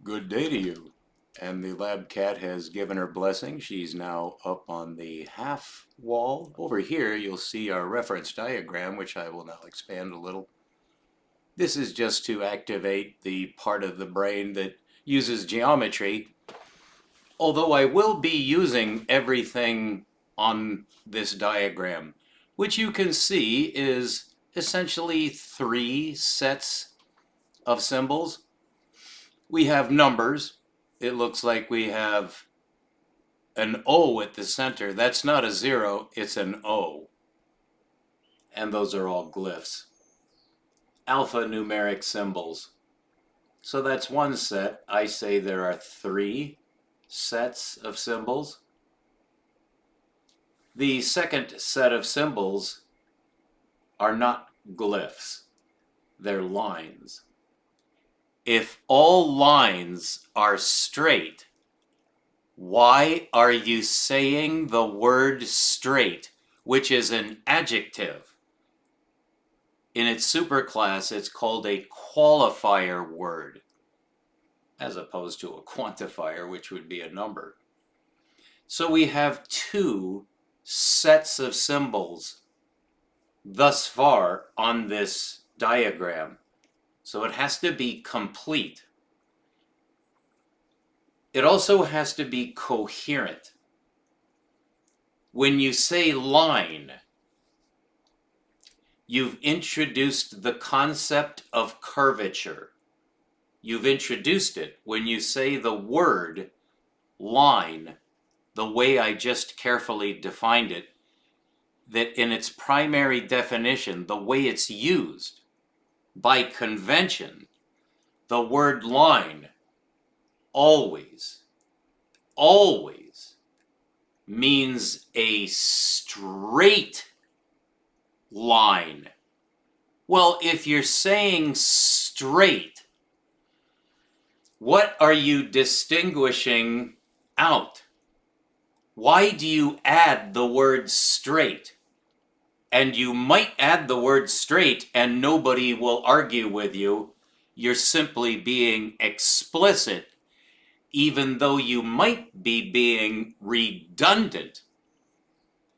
Good day to you. And the lab cat has given her blessing. She's now up on the half wall. Over here, you'll see our reference diagram, which I will now expand a little. This is just to activate the part of the brain that uses geometry. Although I will be using everything on this diagram, which you can see is essentially three sets of symbols. We have numbers. It looks like we have an O at the center. That's not a zero, it's an O. And those are all glyphs. Alphanumeric symbols. So that's one set. I say there are three sets of symbols. The second set of symbols are not glyphs, they're lines. If all lines are straight, why are you saying the word straight, which is an adjective? In its superclass, it's called a qualifier word, as opposed to a quantifier, which would be a number. So we have two sets of symbols thus far on this diagram. So it has to be complete. It also has to be coherent. When you say line, you've introduced the concept of curvature. You've introduced it when you say the word line, the way I just carefully defined it, that in its primary definition, the way it's used, by convention, the word line always means a straight line. Well, if you're saying straight, what are you distinguishing out? Why do you add the word straight? And you might add the word straight and nobody will argue with you. You're simply being explicit, even though you might be being redundant.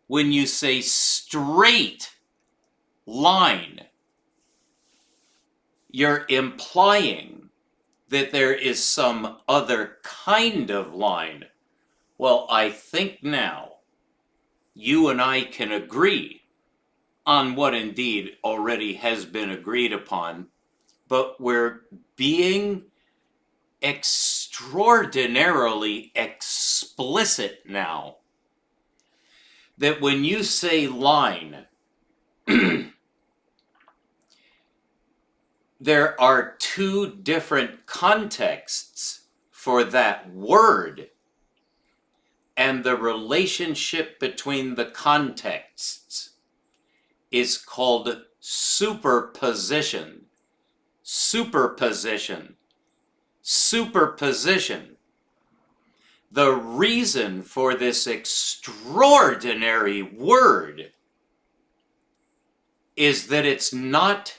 When you say straight line, you're implying that there is some other kind of line. Well, I think now you and I can agree on what indeed already has been agreed upon, but we're being extraordinarily explicit now that when you say line, there are two different contexts for that word, and the relationship between the contexts is called superposition. Superposition. Superposition. The reason for this extraordinary word is that it's not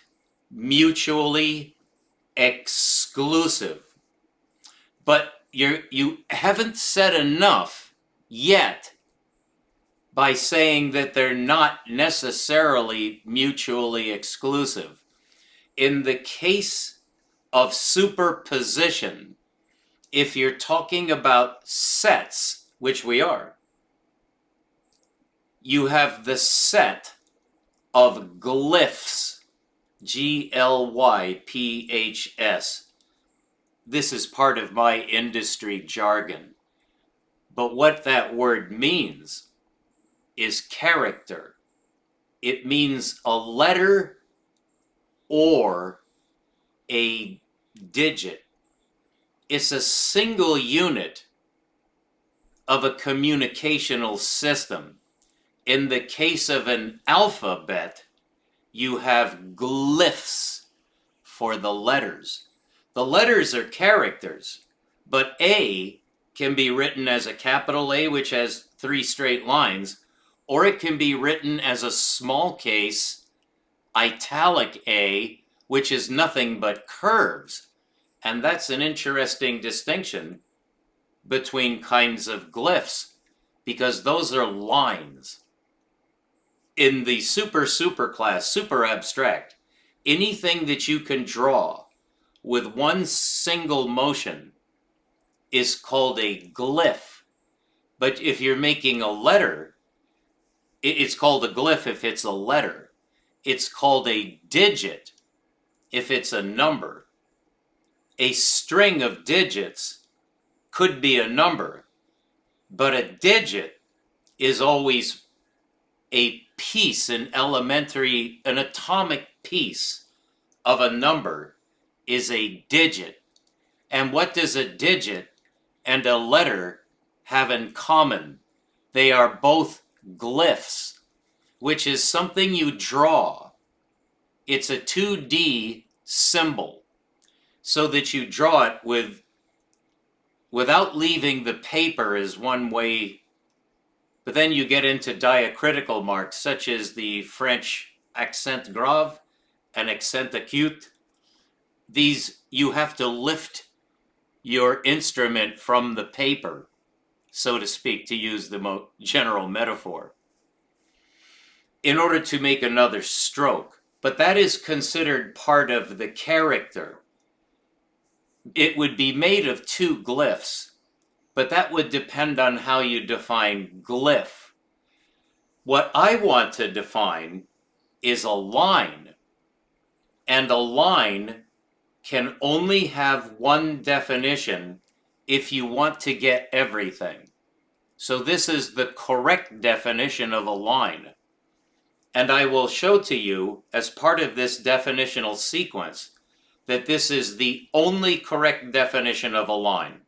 mutually exclusive. But you haven't said enough yet by saying that they're not necessarily mutually exclusive. In the case of superposition, if you're talking about sets, which we are, you have the set of glyphs, Glyphs. This is part of my industry jargon. But what that word means is character. It means a letter or a digit. It's a single unit of a communicational system. In the case of an alphabet, you have glyphs for the letters. The letters are characters, but A can be written as a capital A, which has three straight lines, or it can be written as a small case italic A, which is nothing but curves. And that's an interesting distinction between kinds of glyphs, because those are lines. In the super class, super abstract, anything that you can draw with one single motion is called a glyph. But if you're making a letter, it's called a glyph if it's a letter. It's called a digit if it's a number. A string of digits could be a number, but a digit is always a piece, an atomic piece of a number is a digit. And what does a digit and a letter have in common? They are both glyphs, which is something you draw. It's a 2D symbol, so that you draw it without leaving the paper is one way. But then you get into diacritical marks, such as the French accent grave and accent acute. These, you have to lift your instrument from the paper, so to speak, to use the general metaphor, in order to make another stroke. But that is considered part of the character. It would be made of two glyphs, but that would depend on how you define glyph. What I want to define is a line, and a line can only have one definition if you want to get everything. So this is the correct definition of a line. And I will show to you, as part of this definitional sequence, that this is the only correct definition of a line.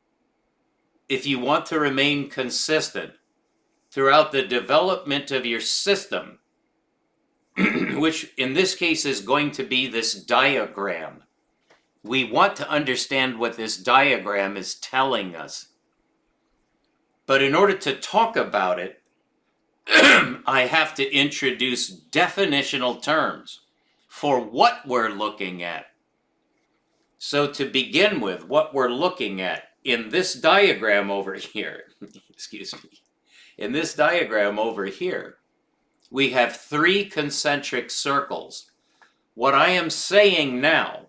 If you want to remain consistent throughout the development of your system, which in this case is going to be this diagram, we want to understand what this diagram is telling us. But in order to talk about it, I have to introduce definitional terms for what we're looking at. So to begin with, what we're looking at in this diagram over here, excuse me, in this diagram over here, we have 3 concentric circles. What I am saying now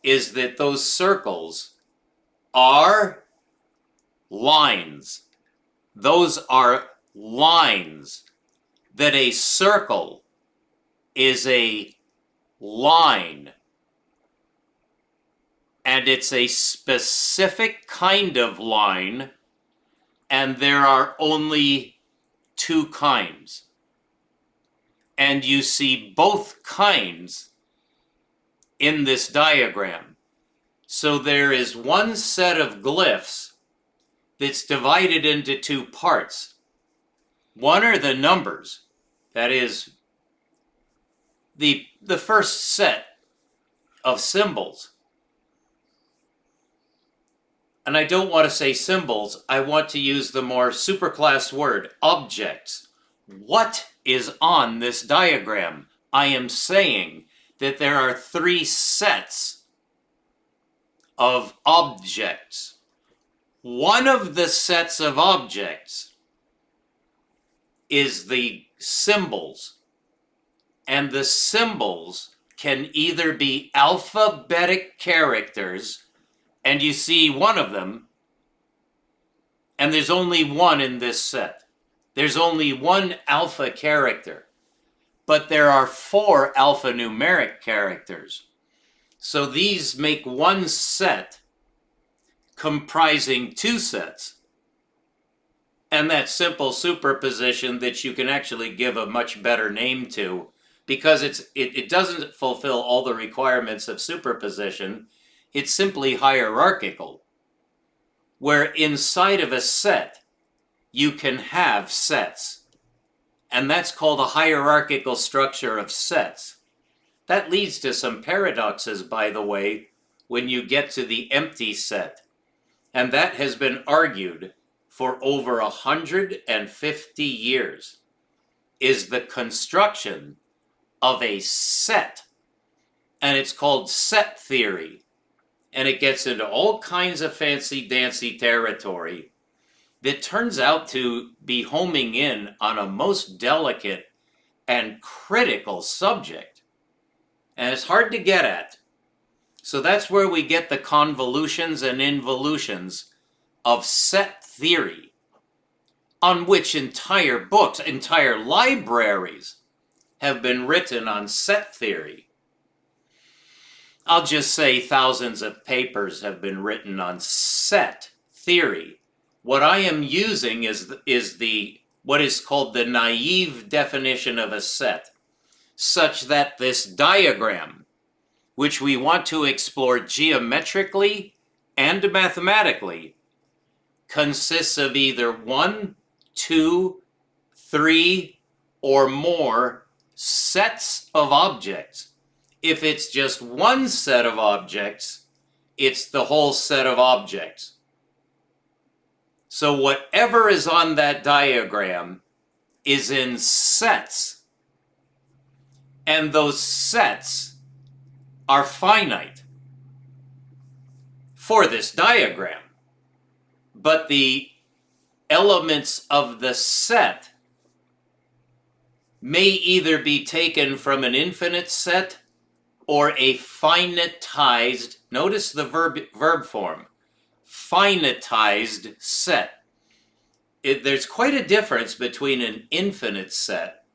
is that those circles are lines. Those are lines. That a circle is a line. And it's a specific kind of line, and there are only 2 kinds. And you see both kinds in this diagram. So there is one set of glyphs that's divided into 2 parts. One are the numbers, that is, the first set of symbols. And I don't want to say symbols, I want to use the more superclass word, objects. What is on this diagram? I am saying that there are 3 sets of objects. One of the sets of objects is the symbols, and the symbols can either be alphabetic characters, and you see one of them, and there's only one in this set. There's only one alpha character, but there are 4 alphanumeric characters. So these make one set comprising 2 sets. And that simple superposition that you can actually give a much better name to, because it doesn't fulfill all the requirements of superposition. It's simply hierarchical, where inside of a set, you can have sets. And that's called a hierarchical structure of sets. That leads to some paradoxes, by the way, when you get to the empty set. And that has been argued for over 150 years, is the construction of a set. And it's called set theory. and it gets into all kinds of fancy-dancy territory that turns out to be homing in on a most delicate and critical subject. And it's hard to get at. So that's where we get the convolutions and involutions of set theory, on which entire books, entire libraries have been written on set theory. I'll just say thousands of papers have been written on set theory. What I am using is what is called the naive definition of a set, such that this diagram, which we want to explore geometrically and mathematically, consists of either 1, 2, 3, or more sets of objects. If it's just one set of objects, it's the whole set of objects. So whatever is on that diagram is in sets, and those sets are finite for this diagram. But the elements of the set may either be taken from an infinite set or a finitized, notice the verb form, finitized set. There's quite a difference between an infinite set,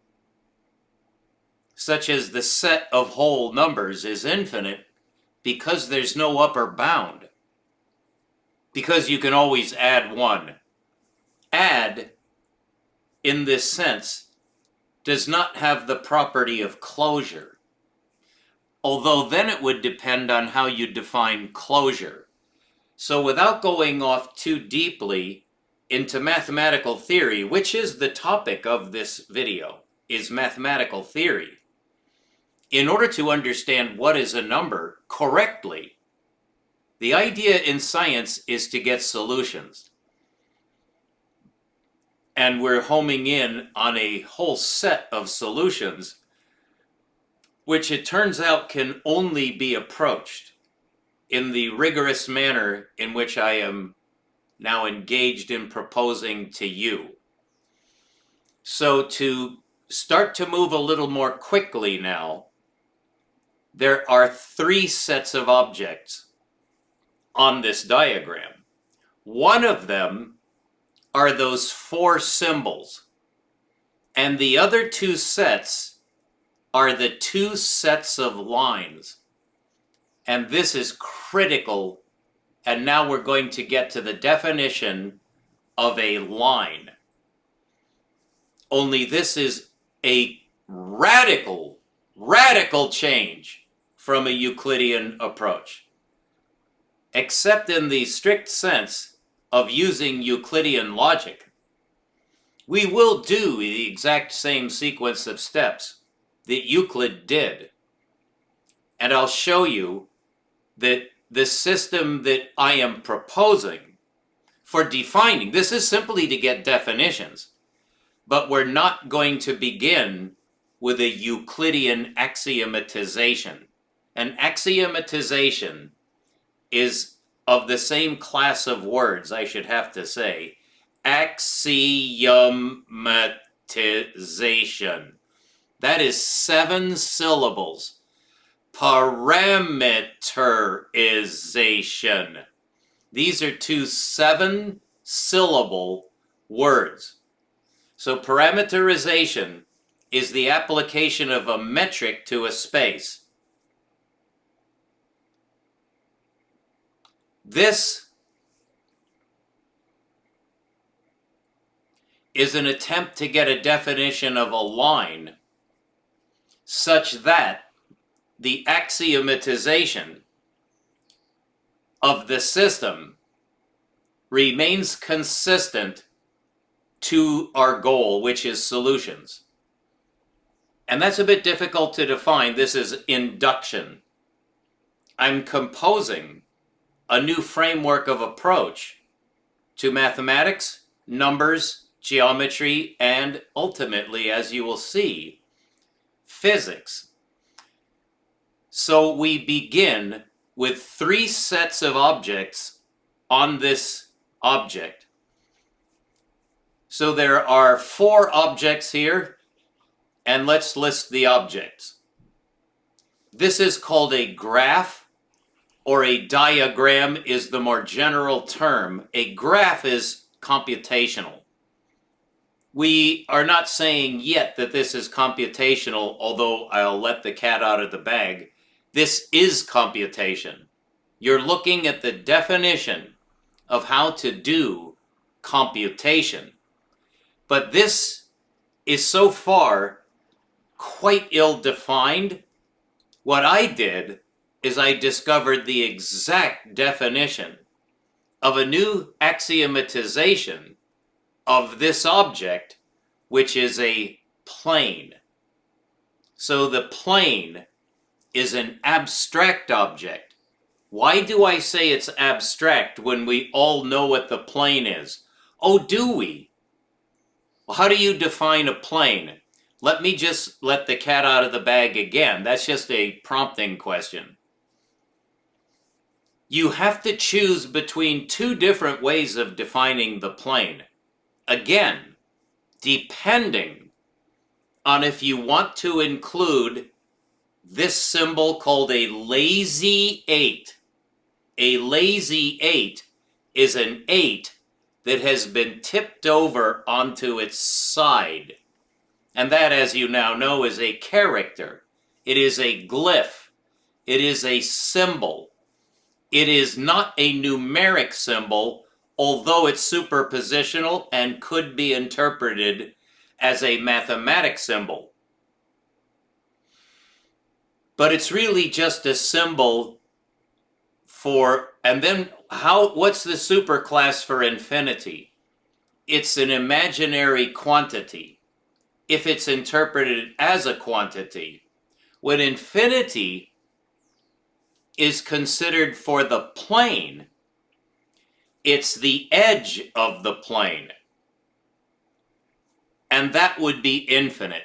such as the set of whole numbers is infinite because there's no upper bound, because you can always add one. Add, in this sense, does not have the property of closure, although then it would depend on how you define closure. So without going off too deeply into mathematical theory, which is the topic of this video, is mathematical theory, in order to understand what is a number correctly, the idea in science is to get solutions. And we're homing in on a whole set of solutions, which it turns out can only be approached in the rigorous manner in which I am now engaged in proposing to you. So to start to move a little more quickly now, there are 3 sets of objects on this diagram. One of them are those 4 symbols, and the other 2 sets are the 2 sets of lines. And this is critical, and now we're going to get to the definition of a line. Only this is a radical change from a Euclidean approach, except in the strict sense of using Euclidean logic. We will do the exact same sequence of steps that Euclid did. And I'll show you that the system that I am proposing for defining, this is simply to get definitions, but we're not going to begin with a Euclidean axiomatization. An axiomatization is of the same class of words, I should have to say, axiomatization. That is 7 syllables. Parameterization. These are 2 7-syllable words. So parameterization is the application of a metric to a space. This is an attempt to get a definition of a line such that the axiomatization of the system remains consistent to our goal, which is solutions. And that's a bit difficult to define. This is induction. I'm composing a new framework of approach to mathematics, numbers, geometry, and ultimately, as you will see, physics. So we begin with three sets of objects on this object. So there are four objects here, and let's list the objects. This is called a graph, or a diagram is the more general term. A graph is computational. We are not saying yet that this is computational, although I'll let the cat out of the bag. This is computation. You're looking at the definition of how to do computation. But this is so far quite ill-defined. What I did is I discovered the exact definition of a new axiomatization of this object, which is a plane. So the plane is an abstract object. Why do I say it's abstract when we all know what the plane is? Oh, do we? Well, how do you define a plane? Let me just let the cat out of the bag again. That's just a prompting question. You have to choose between two different ways of defining the plane. Again, depending on if you want to include this symbol called a lazy 8. A lazy 8 is an 8 that has been tipped over onto its side. And that, as you now know, is a character. It is a glyph. It is a symbol. It is not a numeric symbol, although it's superpositional and could be interpreted as a mathematic symbol. But it's really just a symbol for, and then what's the superclass for infinity? It's an imaginary quantity if it's interpreted as a quantity. When infinity is considered for the plane, it's the edge of the plane. And that would be infinite.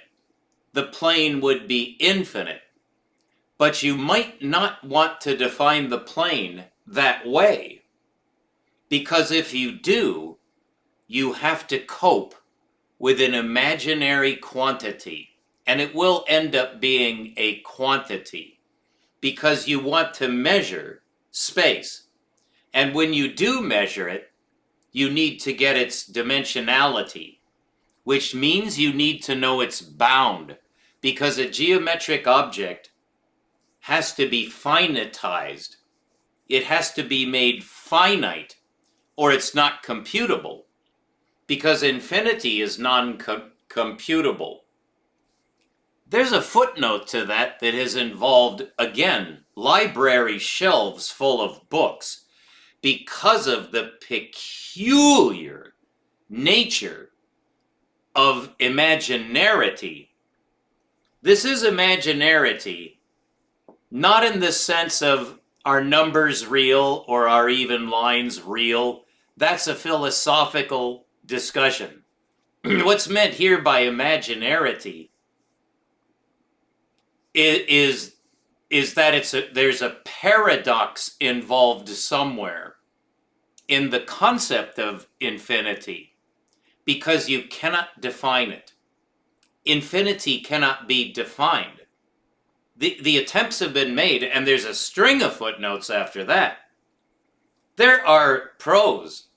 The plane would be infinite. But you might not want to define the plane that way, because if you do, you have to cope with an imaginary quantity, and it will end up being a quantity, because you want to measure space. And when you do measure it, you need to get its dimensionality, which means you need to know its bound, because a geometric object has to be finitized. It has to be made finite, or it's not computable, because infinity is non-computable. There's a footnote to that has involved, again, library shelves full of books, because of the peculiar nature of imaginarity. This is imaginarity, not in the sense of are numbers real or are even lines real. That's a philosophical discussion. What's meant here by imaginarity is that there's a paradox involved somewhere in the concept of infinity, because you cannot define it. Infinity cannot be defined. The attempts have been made, and there's a string of footnotes after that. There are pros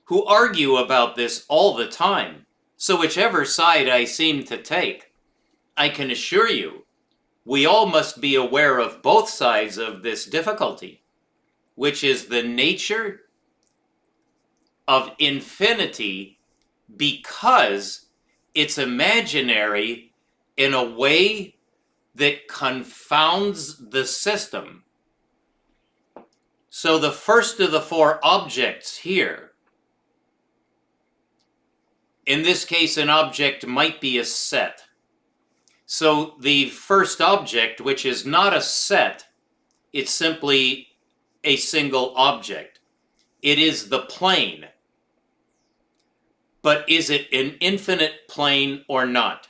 who argue about this all the time. So whichever side I seem to take, I can assure you, we all must be aware of both sides of this difficulty, which is the nature of infinity, because it's imaginary in a way that confounds the system. So the first of the four objects here, in this case, an object might be a set. So the first object, which is not a set, it's simply a single object. It is the plane. But is it an infinite plane or not?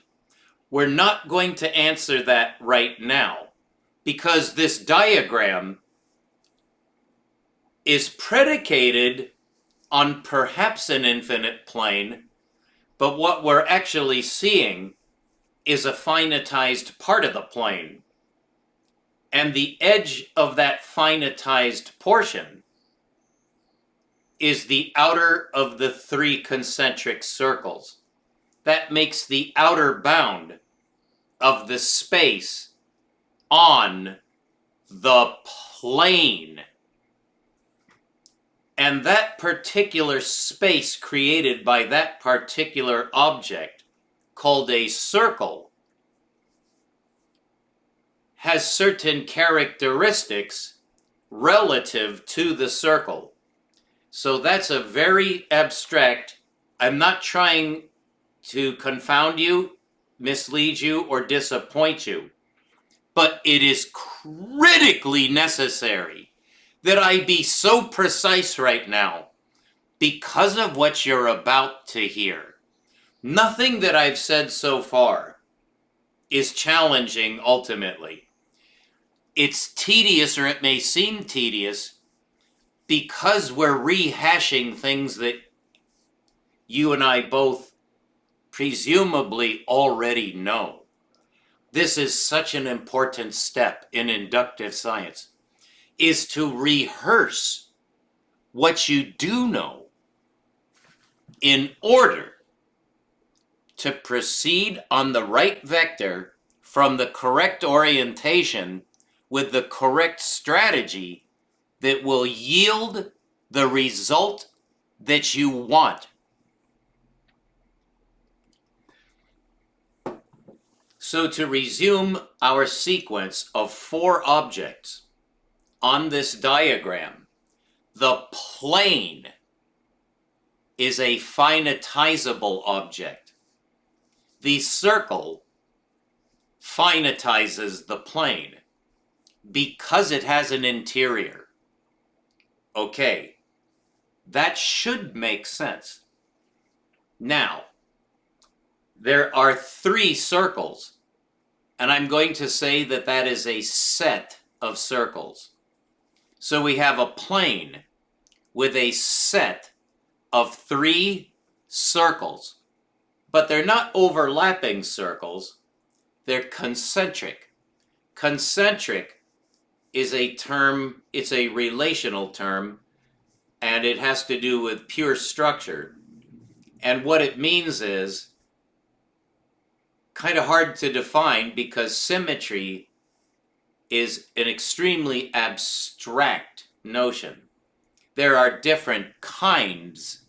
We're not going to answer that right now, because this diagram is predicated on perhaps an infinite plane, but what we're actually seeing is a finitized part of the plane. And the edge of that finitized portion is the outer of the three concentric circles. That makes the outer bound of the space on the plane. And that particular space created by that particular object, called a circle, has certain characteristics relative to the circle. So that's a very abstract, I'm not trying to confound you, mislead you, or disappoint you, but it is critically necessary that I be so precise right now because of what you're about to hear. Nothing that I've said so far is challenging ultimately. It's tedious, or it may seem tedious, because we're rehashing things that you and I both presumably already know. This is such an important step in inductive science, is to rehearse what you do know in order to proceed on the right vector from the correct orientation with the correct strategy that will yield the result that you want. So to resume our sequence of 4 objects on this diagram, the plane is a finitizable object. The circle finitizes the plane because it has an interior. Okay, that should make sense. Now, there are 3 circles, and I'm going to say that that is a set of circles. So we have a plane with a set of 3 circles, but they're not overlapping circles, they're concentric. Concentric is a term, it's a relational term, and it has to do with pure structure. And what it means is kind of hard to define because symmetry is an extremely abstract notion. There are different kinds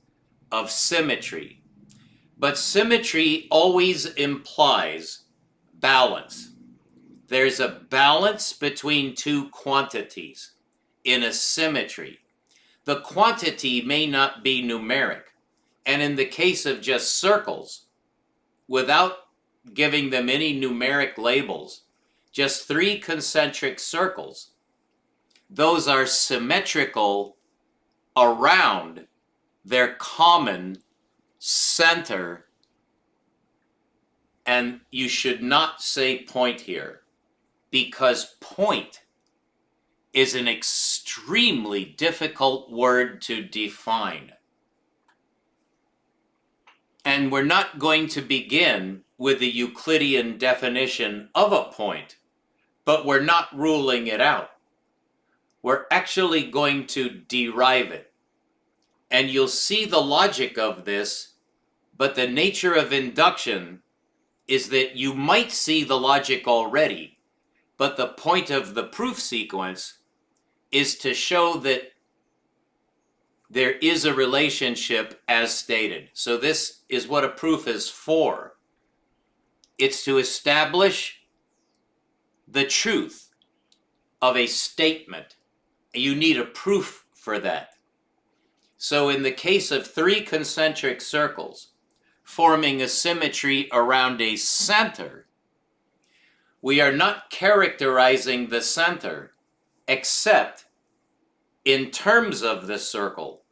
of symmetry, but symmetry always implies balance. There's a balance between 2 quantities in a symmetry. The quantity may not be numeric, and in the case of just circles, without giving them any numeric labels, just 3 concentric circles, those are symmetrical around their common center, and you should not say point here, because point is an extremely difficult word to define. And we're not going to begin with the Euclidean definition of a point, but we're not ruling it out. We're actually going to derive it. And you'll see the logic of this, but the nature of induction is that you might see the logic already, but the point of the proof sequence is to show that there is a relationship as stated. So this is what a proof is for. It's to establish the truth of a statement. You need a proof for that. So in the case of 3 concentric circles forming a symmetry around a center, we are not characterizing the center except in terms of the circle.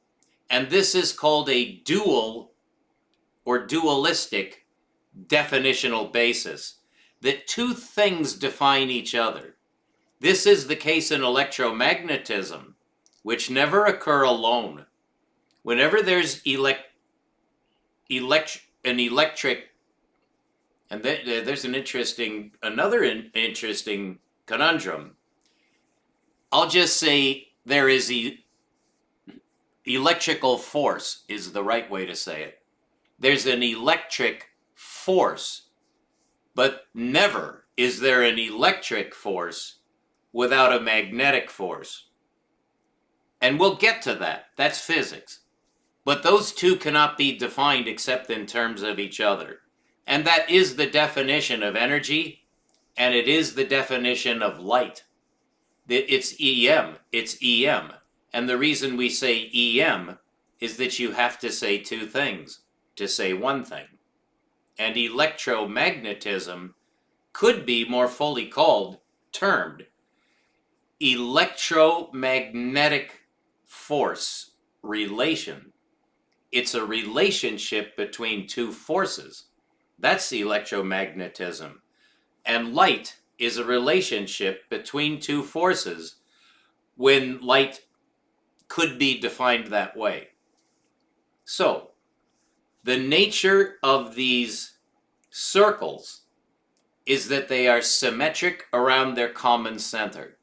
And this is called a dual or dualistic definitional basis, that 2 things define each other. This is the case in electromagnetism, which never occur alone. Whenever there's an electric, and there's another interesting conundrum. I'll just say there is electrical force is the right way to say it. There's an electric force, but never is there an electric force without a magnetic force. And we'll get to that. That's physics. But those two cannot be defined except in terms of each other. And that is the definition of energy, and it is the definition of light. It's EM. It's EM. And the reason we say EM is that you have to say two things to say one thing. And electromagnetism could be more fully termed electromagnetic force relation. It's a relationship between two forces. That's electromagnetism. And light is a relationship between two forces when light could be defined that way. So, the nature of these circles is that they are symmetric around their common center.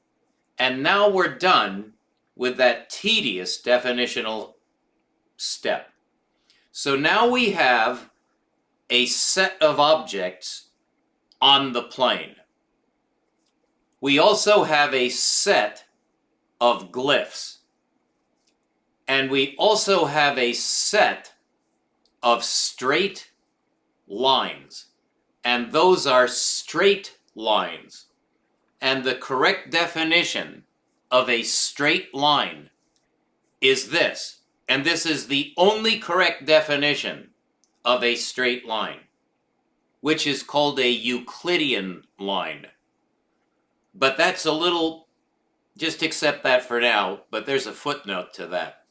And now we're done with that tedious definitional step. So now we have a set of objects on the plane. We also have a set of glyphs. And we also have a set of straight lines. And those are straight lines. And the correct definition of a straight line is this. And this is the only correct definition of a straight line, which is called a Euclidean line. But that's a little, just accept that for now, but there's a footnote to that.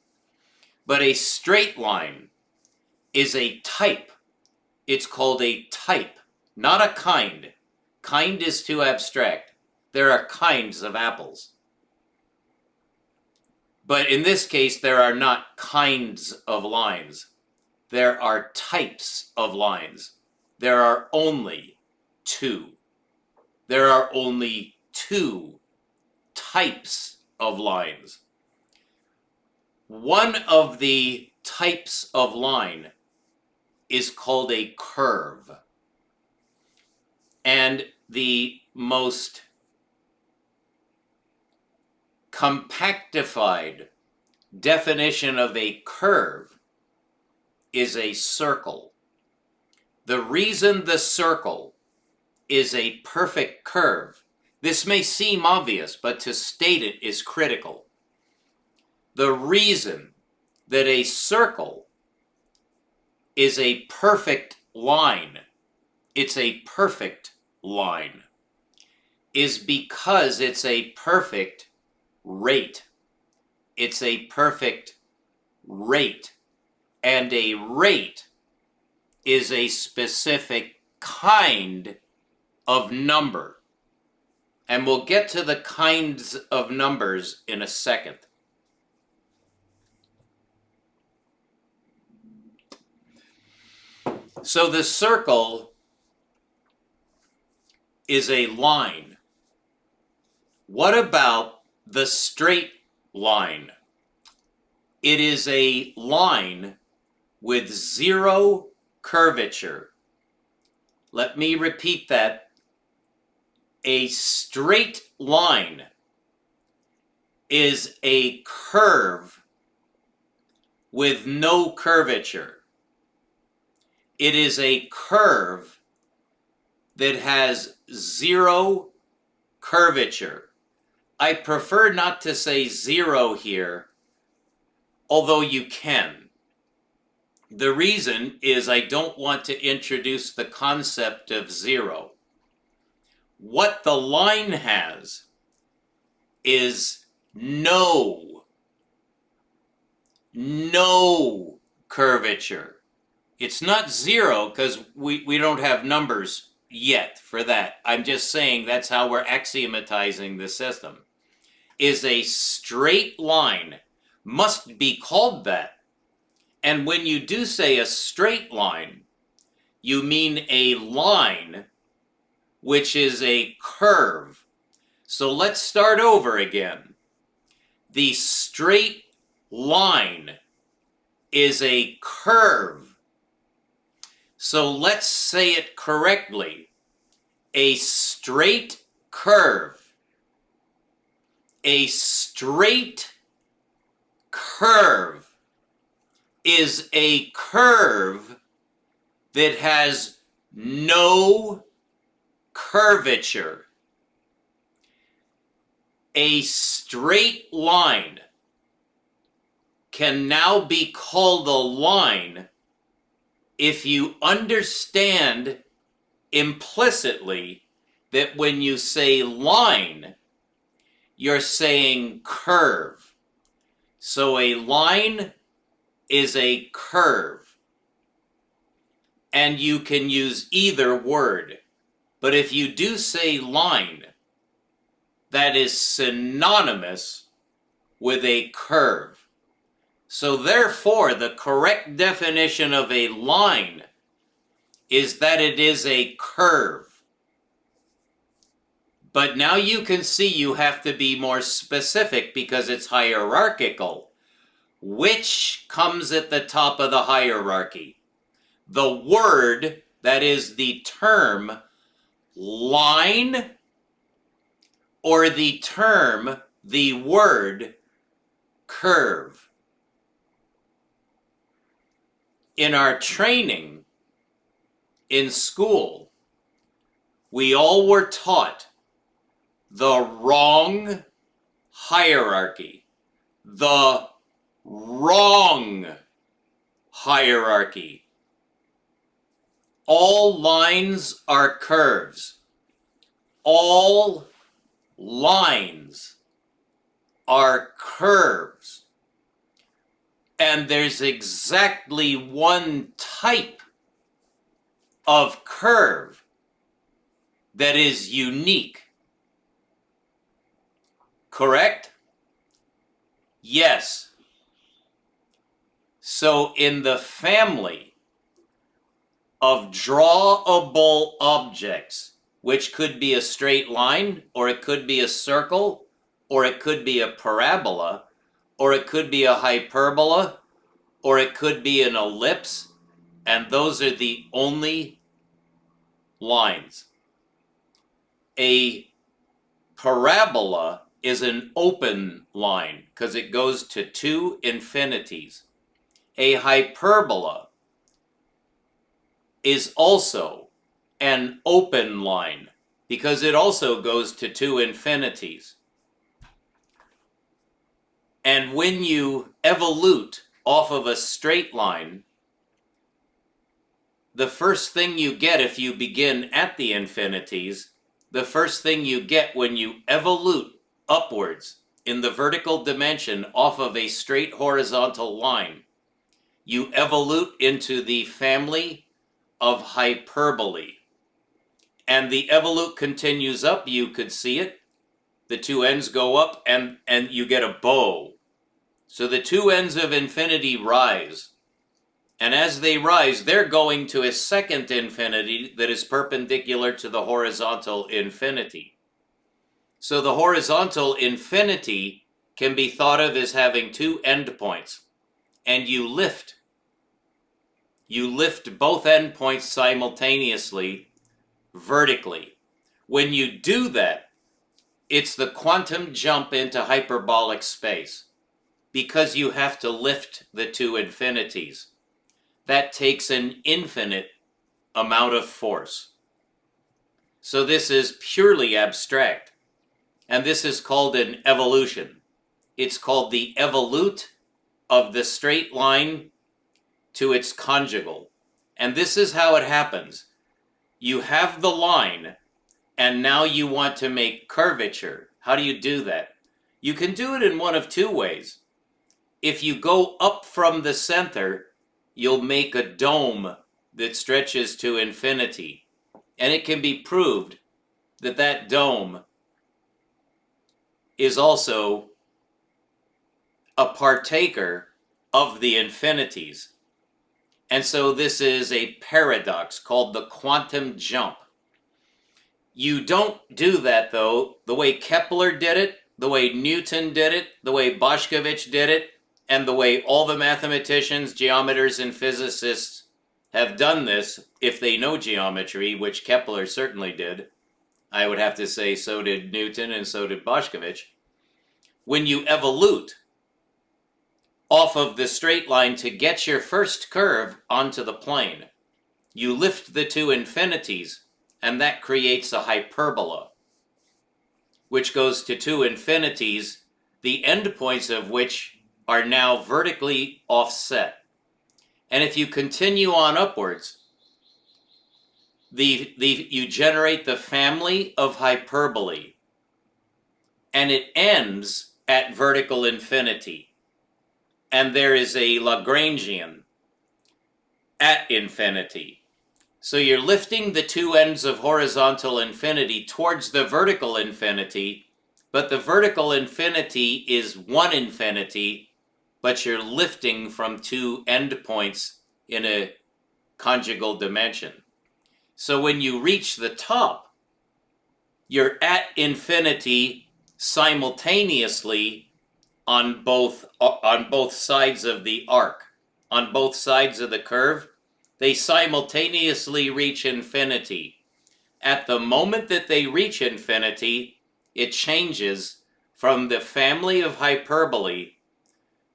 But a straight line is a type. It's called a type, not a kind. Kind is too abstract. There are kinds of apples. But in this case, there are not kinds of lines. There are types of lines. There are only two. There are only two types of lines. One of the types of line is called a curve. And the most compactified definition of a curve is a circle. The reason the circle is a perfect curve, this may seem obvious, but to state it is critical. The reason that a circle is a perfect line, it's a perfect line, is because it's a perfect rate. It's a perfect rate. And a rate is a specific kind of number. And we'll get to the kinds of numbers in a second. So the circle is a line. What about the straight line? It is a line with zero curvature. Let me repeat that. A straight line is a curve with no curvature. It is a curve that has zero curvature. I prefer not to say zero here, although you can. The reason is I don't want to introduce the concept of zero. What the line has is no curvature. It's not zero because we don't have numbers yet for that. I'm just saying that's how we're axiomatizing the system. is a straight line, must be called that. And when you do say a straight line, you mean a line which is a curve. So let's start over again. The straight line is a curve. So let's say it correctly. A straight curve. A straight curve is a curve that has no curvature. A straight line can now be called a line if you understand implicitly that when you say line, you're saying curve. So a line is a curve. And you can use either word. But if you do say line, that is synonymous with a curve. So therefore, the correct definition of a line is that it is a curve. But now you can see you have to be more specific because it's hierarchical. Which comes at the top of the hierarchy? The word, that is the term, line, or the term, the word, curve. In our training in school, we all were taught the wrong hierarchy. The wrong hierarchy. All lines are curves. All lines are curves. And there's exactly one type of curve that is unique. Correct? Yes. So in the family of drawable objects, which could be a straight line, or it could be a circle, or it could be a parabola, or it could be a hyperbola, or it could be an ellipse, and those are the only lines. A parabola is an open line because it goes to two infinities. A hyperbola is also an open line because it also goes to two infinities. And when you evolute off of a straight line, the first thing you get if you begin at the infinities, the first thing you get when you evolute upwards in the vertical dimension off of a straight horizontal line, you evolute into the family of hyperbole. And the evolute continues up, you could see it. The two ends go up and you get a bow. So the two ends of infinity rise. And as they rise, they're going to a second infinity that is perpendicular to the horizontal infinity. So the horizontal infinity can be thought of as having two endpoints. And you lift. You lift both endpoints simultaneously, vertically. When you do that, it's the quantum jump into hyperbolic space. Because you have to lift the two infinities. That takes an infinite amount of force. So this is purely abstract. And this is called an evolution. It's called the evolute of the straight line to its conjugal. And this is how it happens. You have the line, and now you want to make curvature. How do you do that? You can do it in one of two ways. If you go up from the center, you'll make a dome that stretches to infinity. And it can be proved that that dome is also a partaker of the infinities. And so this is a paradox called the quantum jump. You don't do that, though, the way Kepler did it, the way Newton did it, the way Bošković did it, and the way all the mathematicians, geometers, and physicists have done this, if they know geometry, which Kepler certainly did. I would have to say so did Newton and so did Bošković. When you evolute off of the straight line to get your first curve onto the plane, you lift the two infinities, and that creates a hyperbola, which goes to two infinities, the endpoints of which are now vertically offset. And if you continue on upwards, you generate the family of hyperbole, and it ends at vertical infinity. And there is a Lagrangian at infinity. So you're lifting the two ends of horizontal infinity towards the vertical infinity, but the vertical infinity is one infinity, but you're lifting from two endpoints in a conjugal dimension. So when you reach the top, you're at infinity simultaneously on both sides of the arc, on both sides of the curve. They simultaneously reach infinity. At the moment that they reach infinity, it changes from the family of hyperbole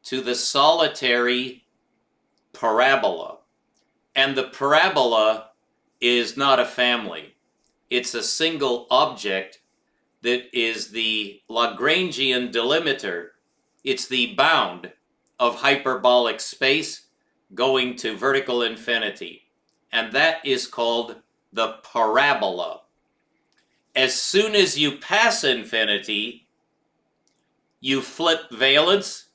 to the solitary parabola. And the parabola is not a family. It's a single object that is the Lagrangian delimiter. It's the bound of hyperbolic space going to vertical infinity. And that is called the parabola. As soon as you pass infinity, you flip valence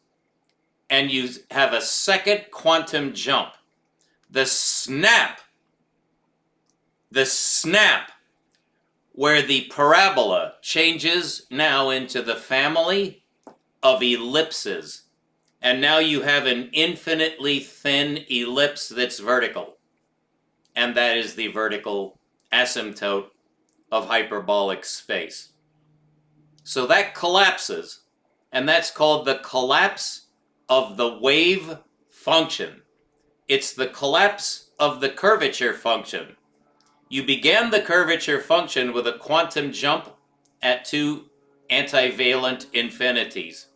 and you have a second quantum jump. The snap where the parabola changes now into the family of ellipses. And now you have an infinitely thin ellipse that's vertical. And that is the vertical asymptote of hyperbolic space. So that collapses, and that's called the collapse of the wave function. It's the collapse of the curvature function. You began the curvature function with a quantum jump at two antivalent infinities.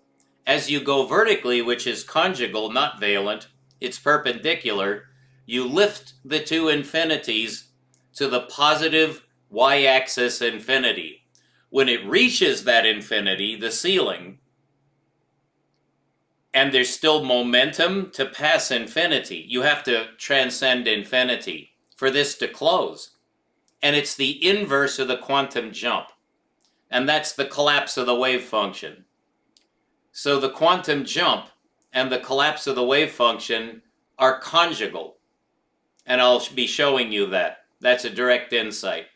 As you go vertically, which is conjugal, not valent, it's perpendicular, you lift the two infinities to the positive y-axis infinity. When it reaches that infinity, the ceiling, and there's still momentum to pass infinity, you have to transcend infinity for this to close. And it's the inverse of the quantum jump. And that's the collapse of the wave function. So the quantum jump and the collapse of the wave function are conjugal. And I'll be showing you that. That's a direct insight.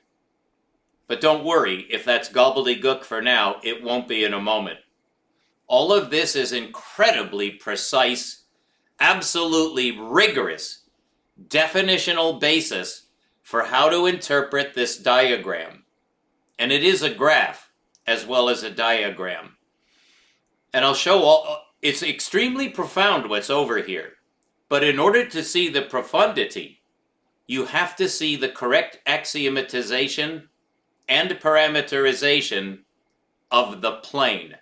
But don't worry, if that's gobbledygook for now, it won't be in a moment. All of this is incredibly precise, absolutely rigorous definitional basis for how to interpret this diagram. And it is a graph as well as a diagram. And I'll show it's extremely profound what's over here. But in order to see the profundity, you have to see the correct axiomatization and parameterization of the plane.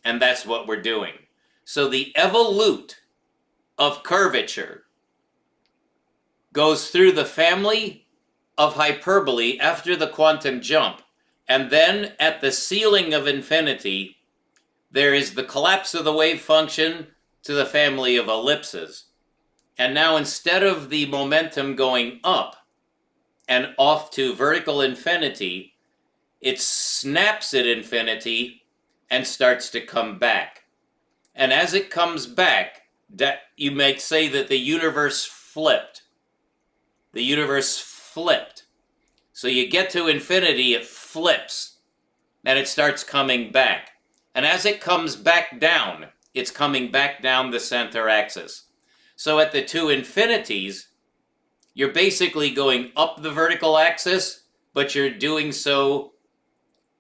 And that's what we're doing. So the evolute of curvature goes through the family of hyperbole after the quantum jump. And then at the ceiling of infinity, there is the collapse of the wave function to the family of ellipses. And now instead of the momentum going up and off to vertical infinity, it snaps at infinity and starts to come back. And as it comes back, you might say that the universe flipped. The universe flipped. So you get to infinity, it flips, and it starts coming back. And as it comes back down, it's coming back down the center axis. So at the two infinities, you're basically going up the vertical axis, but you're doing so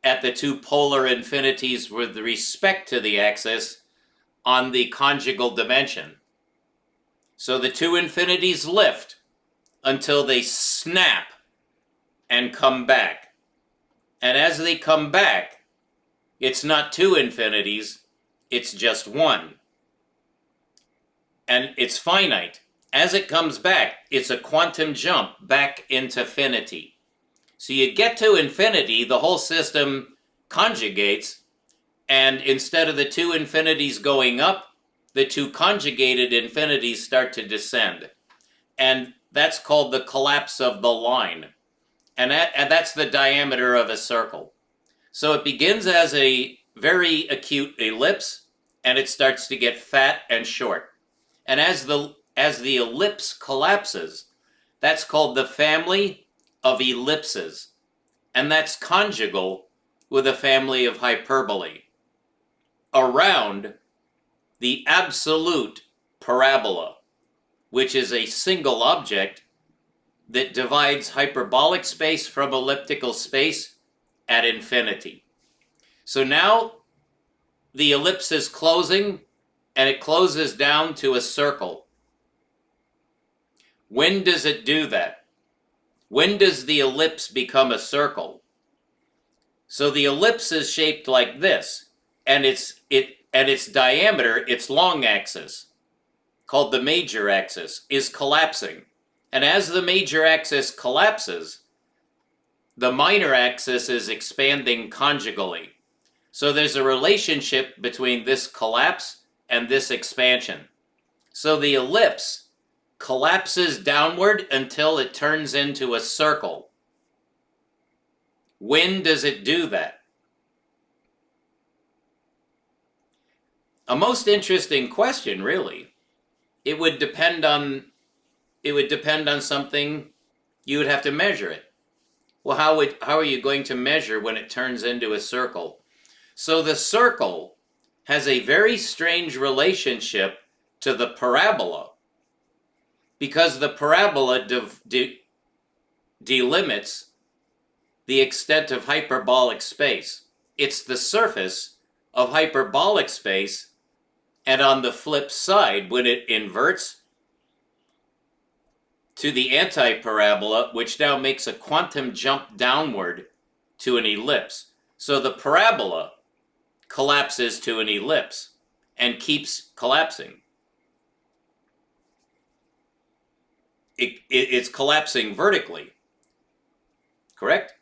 at the two polar infinities with respect to the axis on the conjugal dimension. So the two infinities lift until they snap and come back. And as they come back, it's not two infinities, it's just one. And it's finite. As it comes back, it's a quantum jump back into finity. So you get to infinity, the whole system conjugates, and instead of the two infinities going up, the two conjugated infinities start to descend. And that's called the collapse of the line. And that's the diameter of a circle. So it begins as a very acute ellipse, and it starts to get fat and short. And as the ellipse collapses, that's called the family of ellipses. And that's conjugal with a family of hyperbole around the absolute parabola, which is a single object that divides hyperbolic space from elliptical space at infinity. So now the ellipse is closing, and it closes down to a circle. When does it do that? When does the ellipse become a circle? So the ellipse is shaped like this, and its diameter, its long axis, called the major axis, is collapsing. And as the major axis collapses, the minor axis is expanding conjugally. So there's a relationship between this collapse and this expansion. So the ellipse collapses downward until it turns into a circle. When does it do that? A most interesting question, really. It would depend on something. You would have to measure it. Well, how are you going to measure when it turns into a circle? So the circle has a very strange relationship to the parabola, because the parabola delimits the extent of hyperbolic space. It's the surface of hyperbolic space, and on the flip side, when it inverts to the antiparabola, which now makes a quantum jump downward to an ellipse. So the parabola collapses to an ellipse and keeps collapsing. It's collapsing vertically, correct?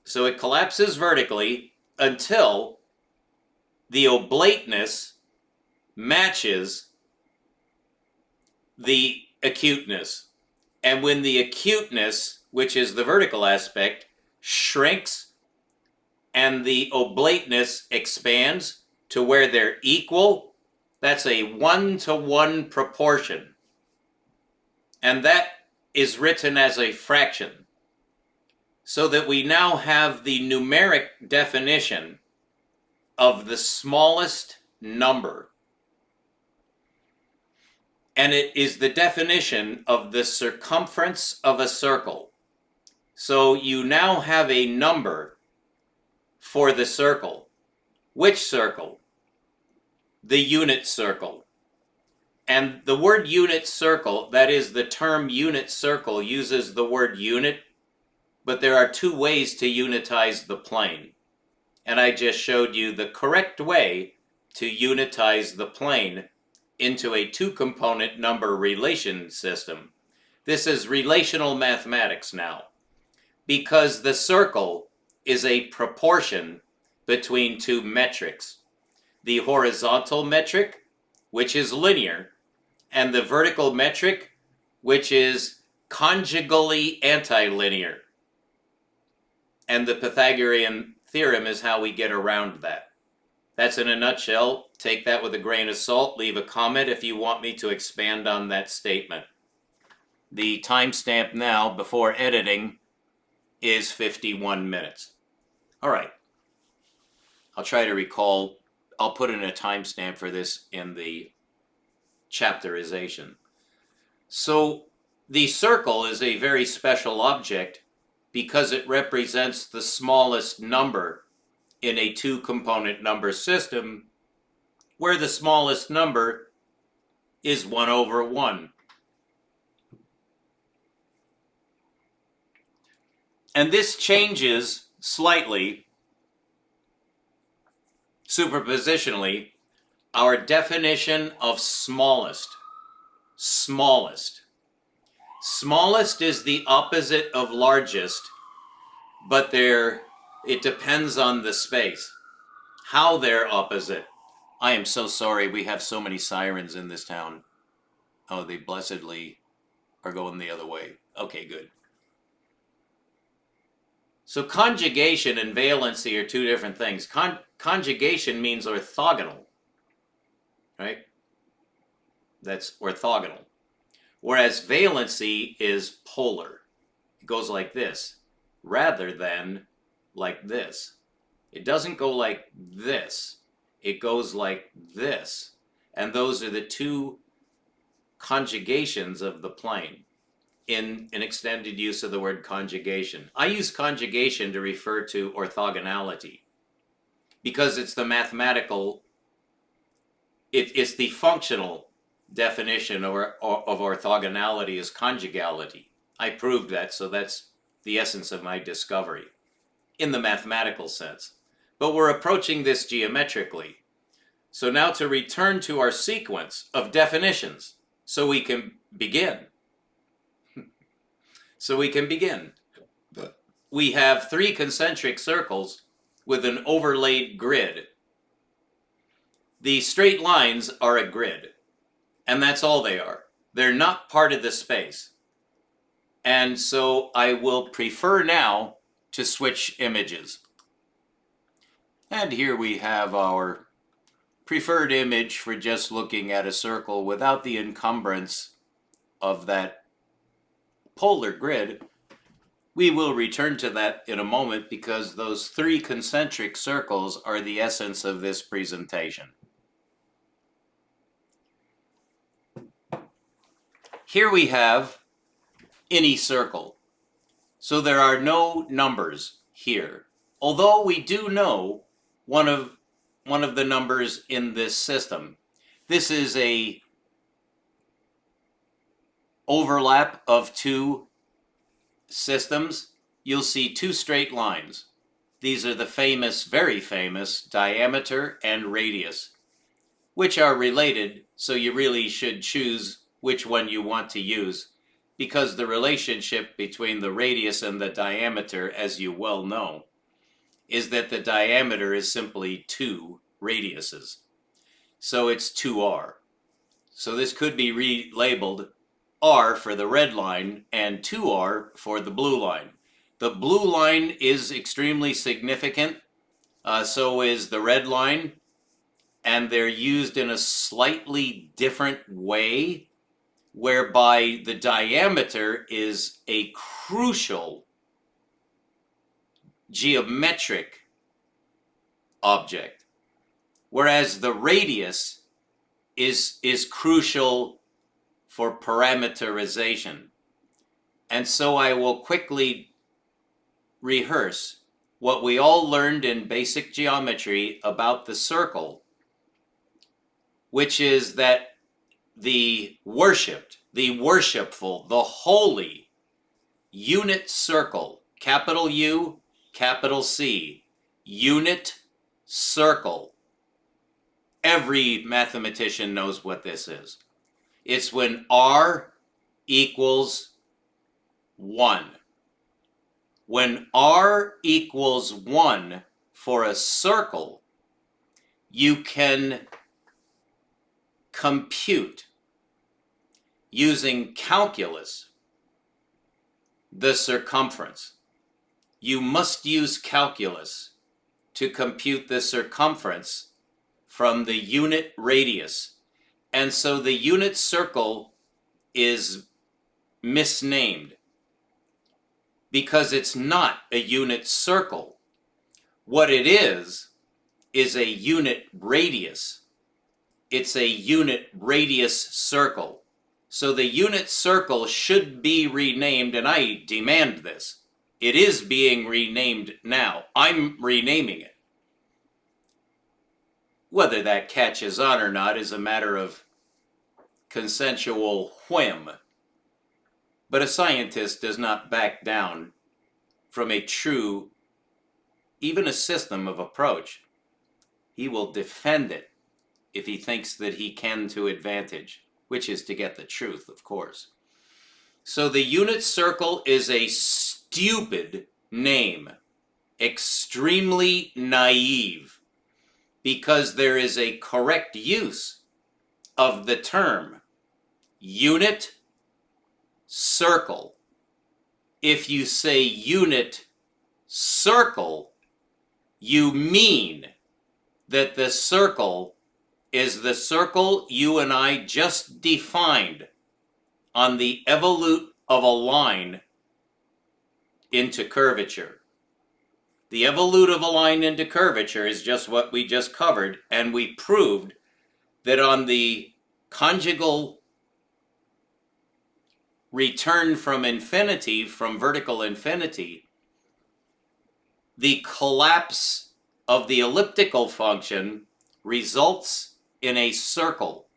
So it collapses vertically until the oblateness matches the acuteness. And when the acuteness, which is the vertical aspect, shrinks and the oblateness expands to where they're equal, that's a 1-to-1 proportion. And that is written as a fraction. So that we now have the numeric definition of the smallest number. And it is the definition of the circumference of a circle. So you now have a number for the circle. Which circle? The unit circle. And the word unit circle, that is the term unit circle, uses the word unit, but there are two ways to unitize the plane. And I just showed you the correct way to unitize the plane into a two-component number relation system. This is relational mathematics now, because the circle is a proportion between two metrics. The horizontal metric, which is linear, and the vertical metric, which is conjugally antilinear. And the Pythagorean theorem is how we get around that. That's in a nutshell. Take that with a grain of salt. Leave a comment if you want me to expand on that statement. The timestamp now, before editing, is 51 minutes. All right. I'll try to recall I'll put in a timestamp for this in the chapterization. So the circle is a very special object because it represents the smallest number in a two-component number system, where the smallest number is 1 over 1. And this changes slightly, superpositionally, our definition of smallest. Smallest. Smallest is the opposite of largest, but it depends on the space. How they're opposite. I am so sorry we have so many sirens in this town. Oh, they blessedly are going the other way. Okay, good. So conjugation and valency are two different things. Conjugation means orthogonal, right? That's orthogonal. Whereas valency is polar. It goes like this, rather than like this. It doesn't go like this. It goes like this. And those are the two conjugations of the plane in an extended use of the word conjugation. I use conjugation to refer to orthogonality because it's the mathematical, it's the functional definition of orthogonality is conjugality. I proved that, so that's the essence of my discovery in the mathematical sense. But we're approaching this geometrically. So now to return to our sequence of definitions so we can begin. We have 3 concentric circles with an overlaid grid. The straight lines are a grid, and that's all they are. They're not part of the space. And so I will prefer now to switch images. And here we have our preferred image for just looking at a circle without the encumbrance of that polar grid. We will return to that in a moment because those 3 concentric circles are the essence of this presentation. Here we have any circle. So there are no numbers here. Although we do know one of the numbers in this system. This is a overlap of 2 systems. You'll see 2 straight lines. These are the famous, very famous, diameter and radius, which are related, so you really should choose which one you want to use, because the relationship between the radius and the diameter, as you well know, is that the diameter is simply 2 radiuses. So it's 2r. So this could be relabeled r for the red line and 2r for the blue line. The blue line is extremely significant, so is the red line, and they're used in a slightly different way, whereby the diameter is a crucial geometric object, whereas the radius is crucial for parameterization. And so I will quickly rehearse what we all learned in basic geometry about the circle, which is that the worshipped, the worshipful, the holy unit circle, capital U, capital C, unit circle. Every mathematician knows what this is. It's when R equals 1. When R equals 1 for a circle, you can compute using calculus the circumference. You must use calculus to compute the circumference from the unit radius. And so the unit circle is misnamed because it's not a unit circle. What it is is a unit radius. It's a unit radius circle. So the unit circle should be renamed, and I demand this. It is being renamed now. I'm renaming it. Whether that catches on or not is a matter of consensual whim. But a scientist does not back down from a true, even a system of approach. He will defend it if he thinks that he can to advantage, which is to get the truth, of course. So the unit circle is a stupid name, extremely naive, because there is a correct use of the term unit circle. If you say unit circle, you mean that the circle is the circle you and I just defined on the evolute of a line into curvature. The evolute of a line into curvature is just what we just covered, and we proved that on the conjugal return from infinity, from vertical infinity, the collapse of the elliptical function results in a circle.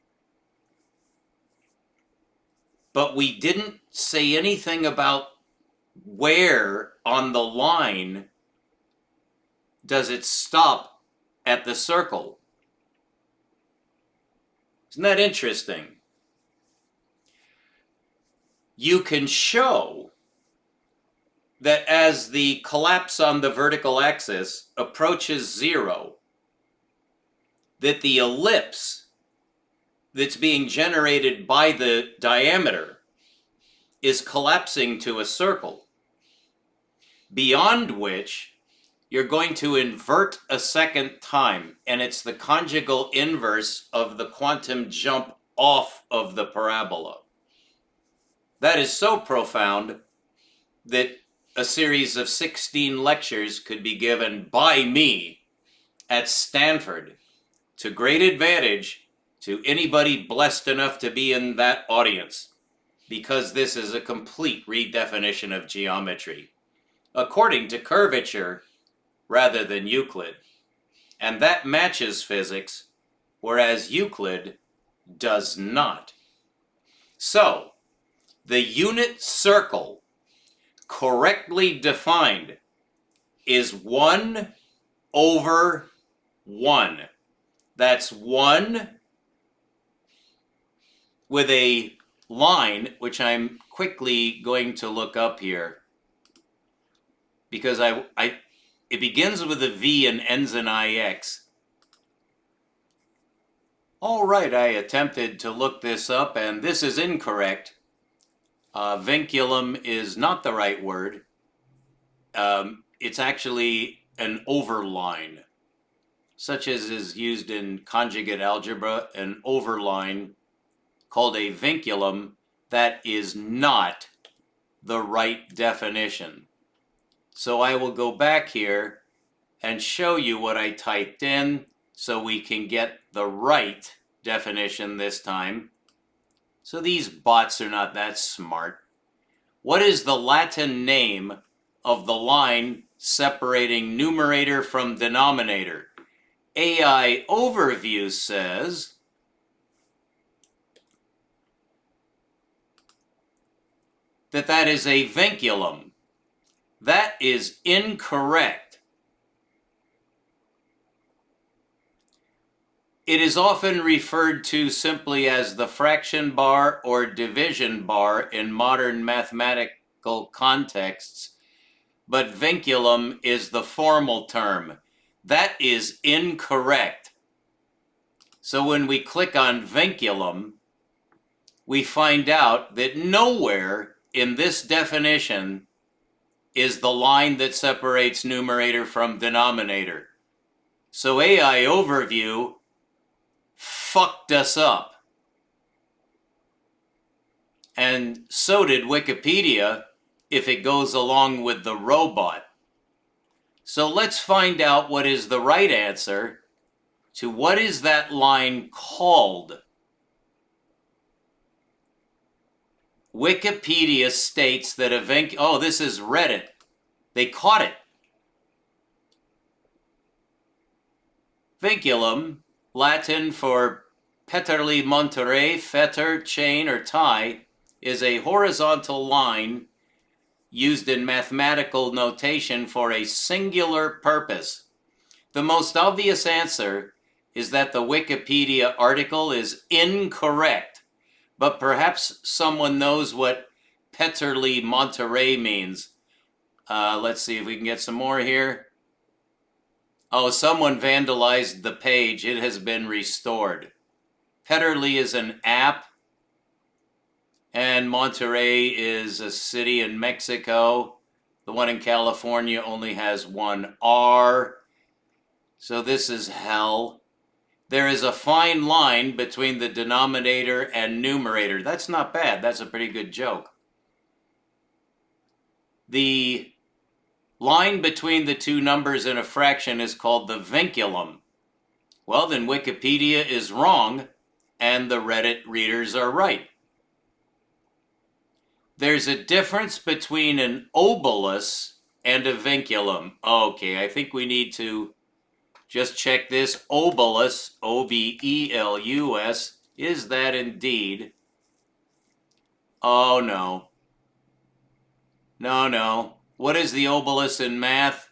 But we didn't say anything about where on the line does it stop at the circle. Isn't that interesting? You can show that as the collapse on the vertical axis approaches zero, that the ellipse that's being generated by the diameter is collapsing to a circle, beyond which you're going to invert a second time, and it's the conjugal inverse of the quantum jump off of the parabola. That is so profound that a series of 16 lectures could be given by me at Stanford to great advantage to anybody blessed enough to be in that audience, because this is a complete redefinition of geometry according to curvature rather than Euclid. And that matches physics, whereas Euclid does not. So, the unit circle, correctly defined, is 1 over 1. That's 1 with a line, which I'm quickly going to look up here, because it begins with a V and ends in IX. All right, I attempted to look this up, and this is incorrect. Vinculum is not the right word. It's actually an overline, such as is used in conjugate algebra, an overline called a vinculum. That is not the right definition. So I will go back here and show you what I typed in so we can get the right definition this time. So these bots are not that smart. What is the Latin name of the line separating numerator from denominator? AI Overview says that is a vinculum. That is incorrect. It is often referred to simply as the fraction bar or division bar in modern mathematical contexts, but vinculum is the formal term. That is incorrect. So when we click on vinculum, we find out that nowhere in this definition is the line that separates numerator from denominator. So AI Overview fucked us up. And so did Wikipedia, if it goes along with the robot. So let's find out what is the right answer to what is that line called? Wikipedia states that oh, this is Reddit. They caught it. Vinculum, Latin for peterli montere, fetter, chain, or tie, is a horizontal line used in mathematical notation for a singular purpose. The most obvious answer is that the Wikipedia article is incorrect, but perhaps someone knows what peterli montere means. Let's see if we can get some more here. Oh, someone vandalized the page. It has been restored. Peterli is an app, and Monterrey is a city in Mexico. The one in California only has one R. So this is hell. There is a fine line between the denominator and numerator. That's not bad. That's a pretty good joke. The line between the two numbers in a fraction is called the vinculum. Well, then Wikipedia is wrong, and the Reddit readers are right. There's a difference between an obolus and a vinculum. Okay, I think we need to just check this. Obolus, O-B-E-L-U-S, is that indeed? Oh, no. No. What is the obolus in math?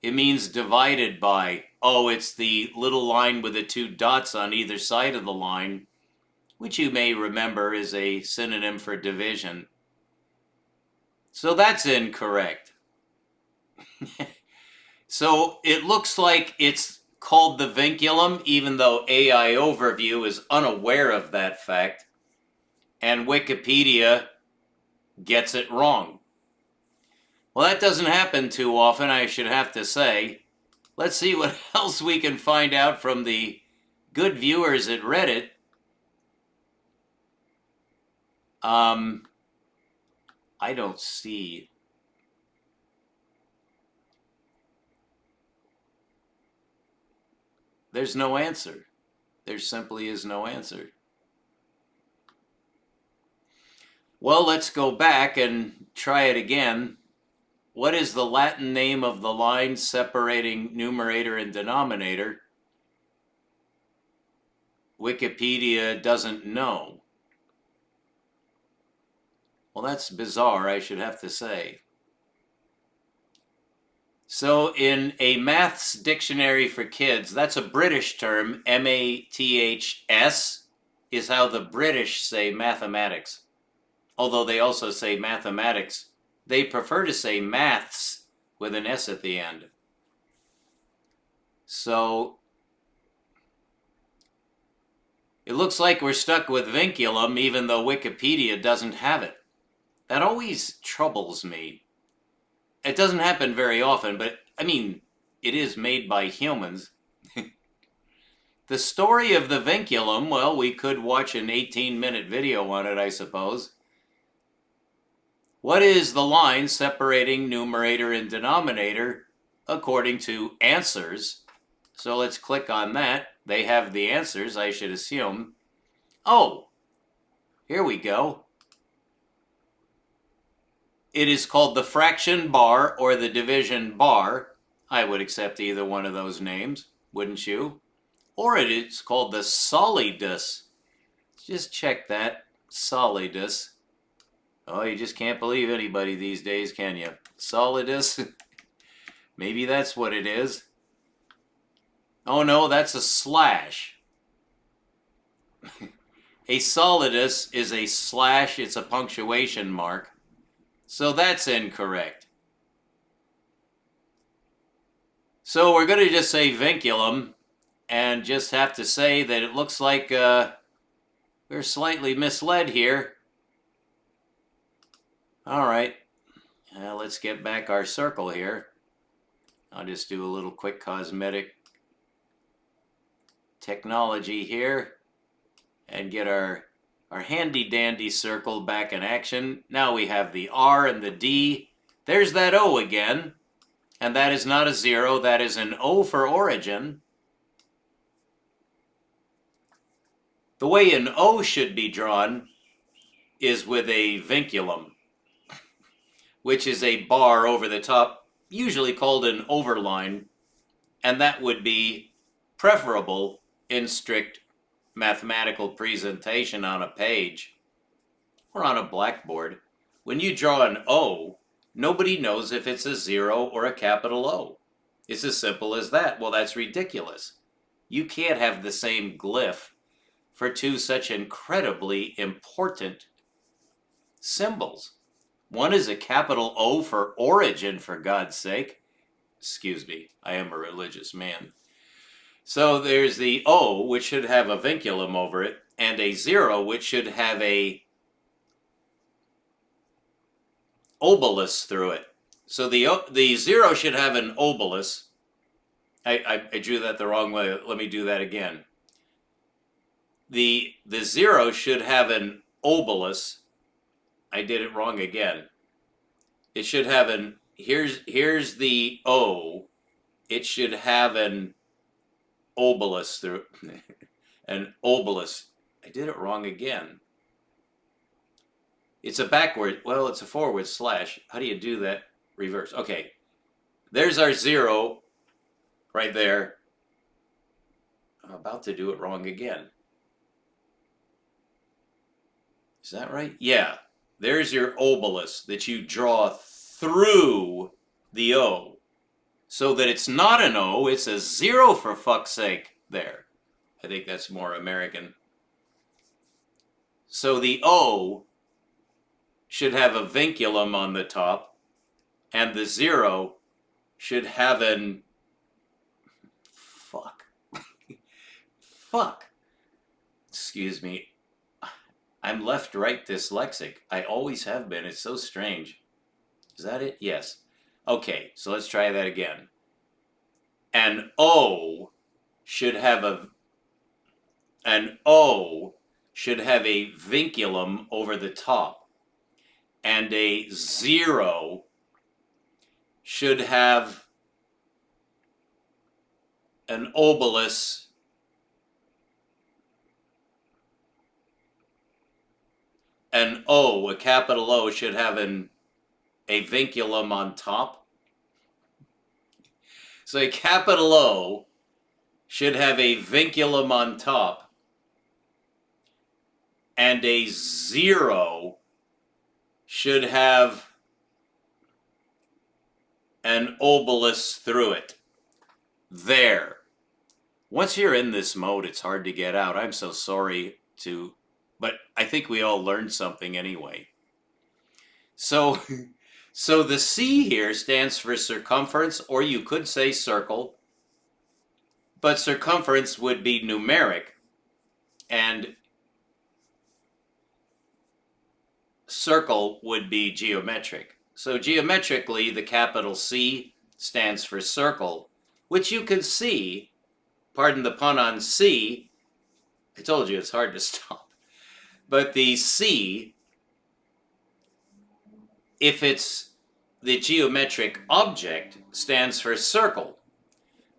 It means divided by. Oh, it's the little line with the two dots on either side of the line, which you may remember is a synonym for division. So that's incorrect. So it looks like it's called the vinculum, even though AI Overview is unaware of that fact, and Wikipedia gets it wrong. Well, that doesn't happen too often, I should have to say. Let's see what else we can find out from the good viewers at Reddit. I don't see. There's no answer. There simply is no answer. Well, let's go back and try it again. What is the Latin name of the line separating numerator and denominator? Wikipedia doesn't know. Well, that's bizarre, I should have to say. So in a maths dictionary for kids, that's a British term, M-A-T-H-S, is how the British say mathematics. Although they also say mathematics, they prefer to say maths with an S at the end. So it looks like we're stuck with vinculum even though Wikipedia doesn't have it. That always troubles me. It doesn't happen very often, but I mean, it is made by humans. The story of the vinculum, well, we could watch an 18-minute video on it, I suppose. What is the line separating numerator and denominator according to answers? So let's click on that. They have the answers, I should assume. Oh, here we go. It is called the fraction bar or the division bar. I would accept either one of those names, wouldn't you? Or it is called the solidus. Just check that. Solidus. Oh, you just can't believe anybody these days, can you? Solidus? Maybe that's what it is. Oh no, that's a slash. A solidus is a slash, it's a punctuation mark. So that's incorrect. So we're going to just say vinculum and just have to say that it looks like we're slightly misled here. All right, let's get back our circle here. I'll just do a little quick cosmetic technology here and get our handy dandy circle back in action. Now we have the R and the D. There's that O again, and that is not a 0, that is an O for origin. The way an O should be drawn is with a vinculum, which is a bar over the top, usually called an overline, and that would be preferable in strict mathematical presentation on a page or on a blackboard. When you draw an O, nobody knows if it's a zero or a capital O. It's as simple as that. Well, that's ridiculous. You can't have the same glyph for two such incredibly important symbols. One is a capital O for origin, for God's sake. Excuse me, I am a religious man. So there's the O, which should have a vinculum over it, and a zero, which should have a obelus through it. So the zero should have an obelus. I drew that the wrong way. Let me do that again. The zero should have an obelus. I did it wrong again. It should have an, here's the O. It should have an obelus through an obelus. I did it wrong again. It's a backward, well, it's a forward slash. How do you do that? Reverse. Okay. There's our zero right there. I'm about to do it wrong again. Is that right? Yeah. There's your obelus that you draw through the O. So that it's not an O, it's a zero, for fuck's sake. There. I think that's more American. So the O should have a vinculum on the top, and the zero should have an fuck. Excuse me. I'm left-right dyslexic. I always have been. It's so strange. Is that it? Yes. Okay, so let's try that again. An O should have a vinculum over the top, and a zero should have an obelus an O, a capital O, should have a vinculum on top. So a capital O should have a vinculum on top, and a zero should have an obelus through it. There. Once you're in this mode, it's hard to get out. I'm so sorry but I think we all learned something anyway. So the C here stands for circumference, or you could say circle, but circumference would be numeric, and circle would be geometric. So geometrically, the capital C stands for circle, which you can see, pardon the pun on C, I told you it's hard to stop. But the C, if it's the geometric object, stands for circle.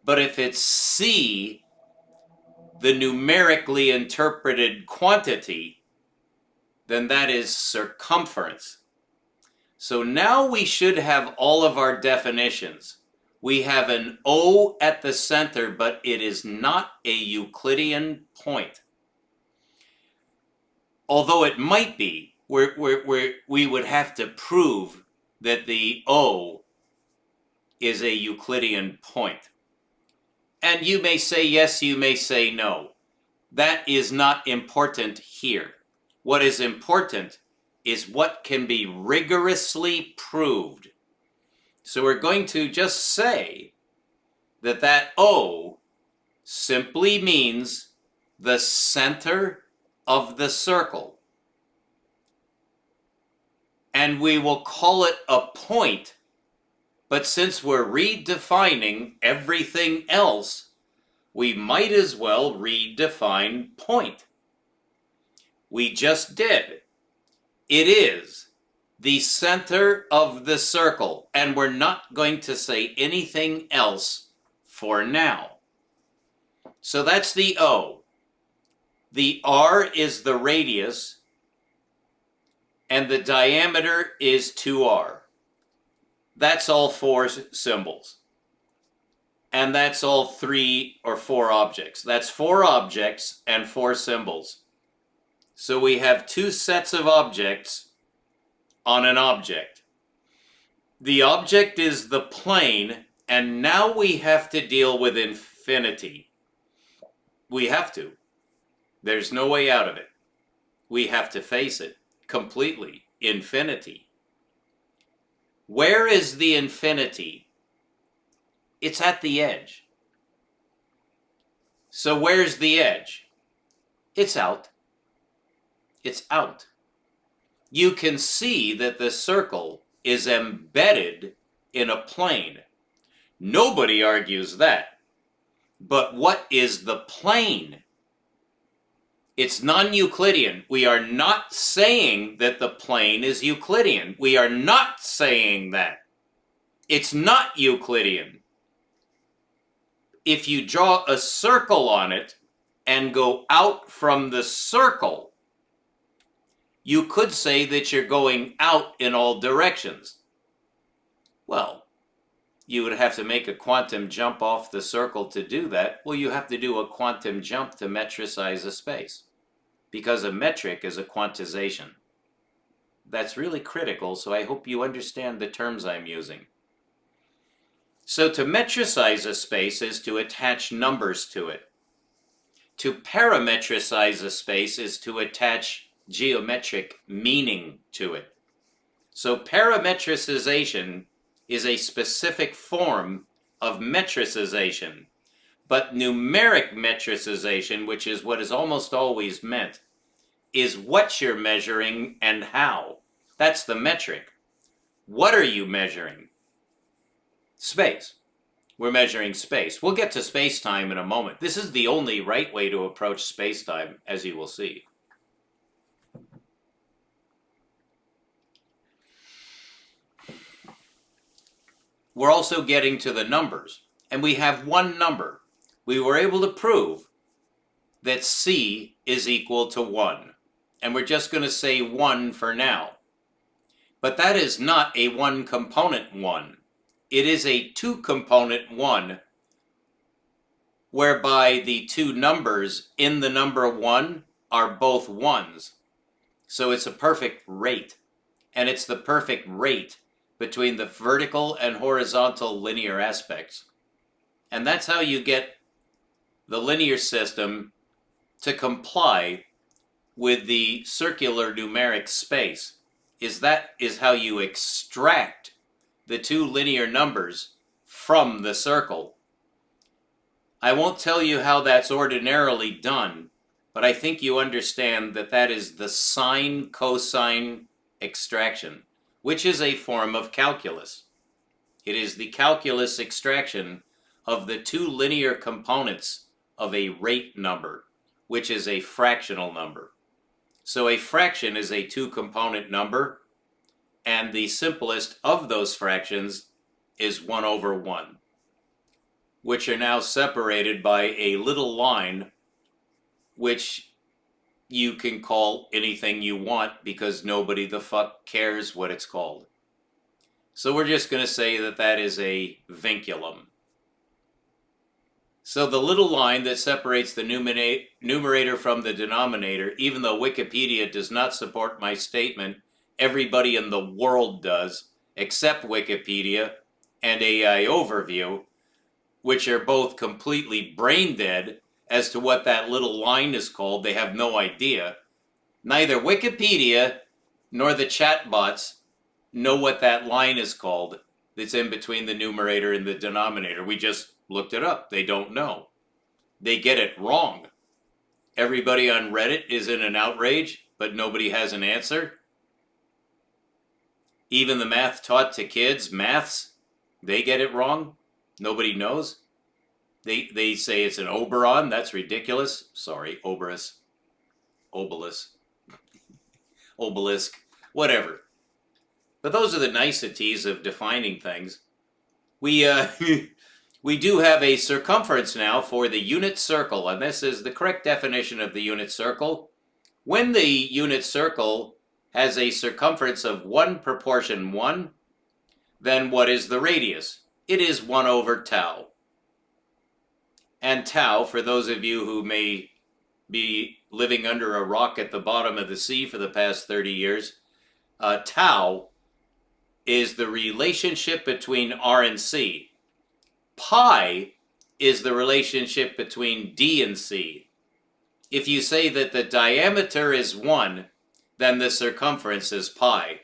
But if it's C, the numerically interpreted quantity, then that is circumference. So now we should have all of our definitions. We have an O at the center, but it is not a Euclidean point. Although it might be, we would have to prove that the O is a Euclidean point. And you may say yes, you may say no. That is not important here. What is important is what can be rigorously proved. So we're going to just say that O simply means the center of the circle. And we will call it a point, but since we're redefining everything else, we might as well redefine point. We just did. It is the center of the circle, and we're not going to say anything else for now. So that's the O. The r is the radius, and the diameter is 2r. That's all 4 symbols. And that's all 3 or 4 objects. That's 4 objects and 4 symbols. So we have 2 sets of objects on an object. The object is the plane, and now we have to deal with infinity. We have to. There's no way out of it. We have to face it completely. Infinity. Where is the infinity? It's at the edge. So where's the edge? It's out. It's out. You can see that the circle is embedded in a plane. Nobody argues that. But what is the plane? It's non-Euclidean. We are not saying that the plane is Euclidean. We are not saying that. It's not Euclidean. If you draw a circle on it and go out from the circle, you could say that you're going out in all directions. Well, you would have to make a quantum jump off the circle to do that. Well, you have to do a quantum jump to metricize a space, because a metric is a quantization. That's really critical, so I hope you understand the terms I'm using. So to metricize a space is to attach numbers to it. To parametricize a space is to attach geometric meaning to it. So parametricization is a specific form of metricization, but numeric metricization, which is what is almost always meant, is what you're measuring and how. That's the metric. What are you measuring? Space. We're measuring space. We'll get to space-time in a moment. This is the only right way to approach space-time, as you will see. We're also getting to the numbers, and we have one number. We were able to prove that C is equal to 1, and we're just going to say 1 for now. But that is not a one-component 1. It is a two-component 1, whereby the two numbers in the number 1 are both 1s. So it's a perfect rate, and it's the perfect rate between the vertical and horizontal linear aspects. And that's how you get the linear system to comply with the circular numeric space. That is how you extract the two linear numbers from the circle. I won't tell you how that's ordinarily done, but I think you understand that that is the sine-cosine extraction, which is a form of calculus. It is the calculus extraction of the two linear components of a rate number, which is a fractional number. So a fraction is a two-component number, and the simplest of those fractions is 1 over 1, which are now separated by a little line, which you can call anything you want because nobody the fuck cares what it's called. So we're just going to say that that is a vinculum. So the little line that separates the numerator from the denominator, even though Wikipedia does not support my statement, everybody in the world does, except Wikipedia and AI Overview, which are both completely brain dead as to what that little line is called. They have no idea. Neither Wikipedia nor the chatbots know what that line is called that's in between the numerator and the denominator. We just looked it up. They don't know. They get it wrong. Everybody on Reddit is in an outrage, but nobody has an answer. Even the math taught to kids, maths, they get it wrong. Nobody knows. They say it's an oberon. That's ridiculous. Sorry, obelisk, whatever. But those are the niceties of defining things. We We do have a circumference now for the unit circle, and this is the correct definition of the unit circle. When the unit circle has a circumference of 1 proportion 1, then what is the radius? It is 1 over tau. And tau, for those of you who may be living under a rock at the bottom of the sea for the past 30 years, tau is the relationship between R and C. Pi is the relationship between D and C. If you say that the diameter is 1, then the circumference is pi.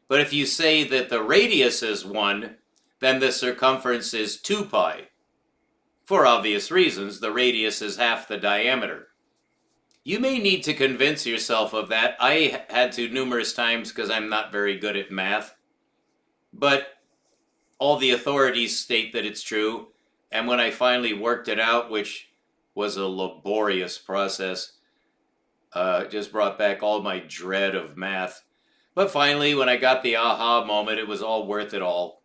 But if you say that the radius is 1, then the circumference is 2 pi. For obvious reasons, the radius is half the diameter. You may need to convince yourself of that. I had to numerous times because I'm not very good at math. But all the authorities state that it's true. And when I finally worked it out, which was a laborious process, just brought back all my dread of math. But finally, when I got the aha moment, it was all worth it all.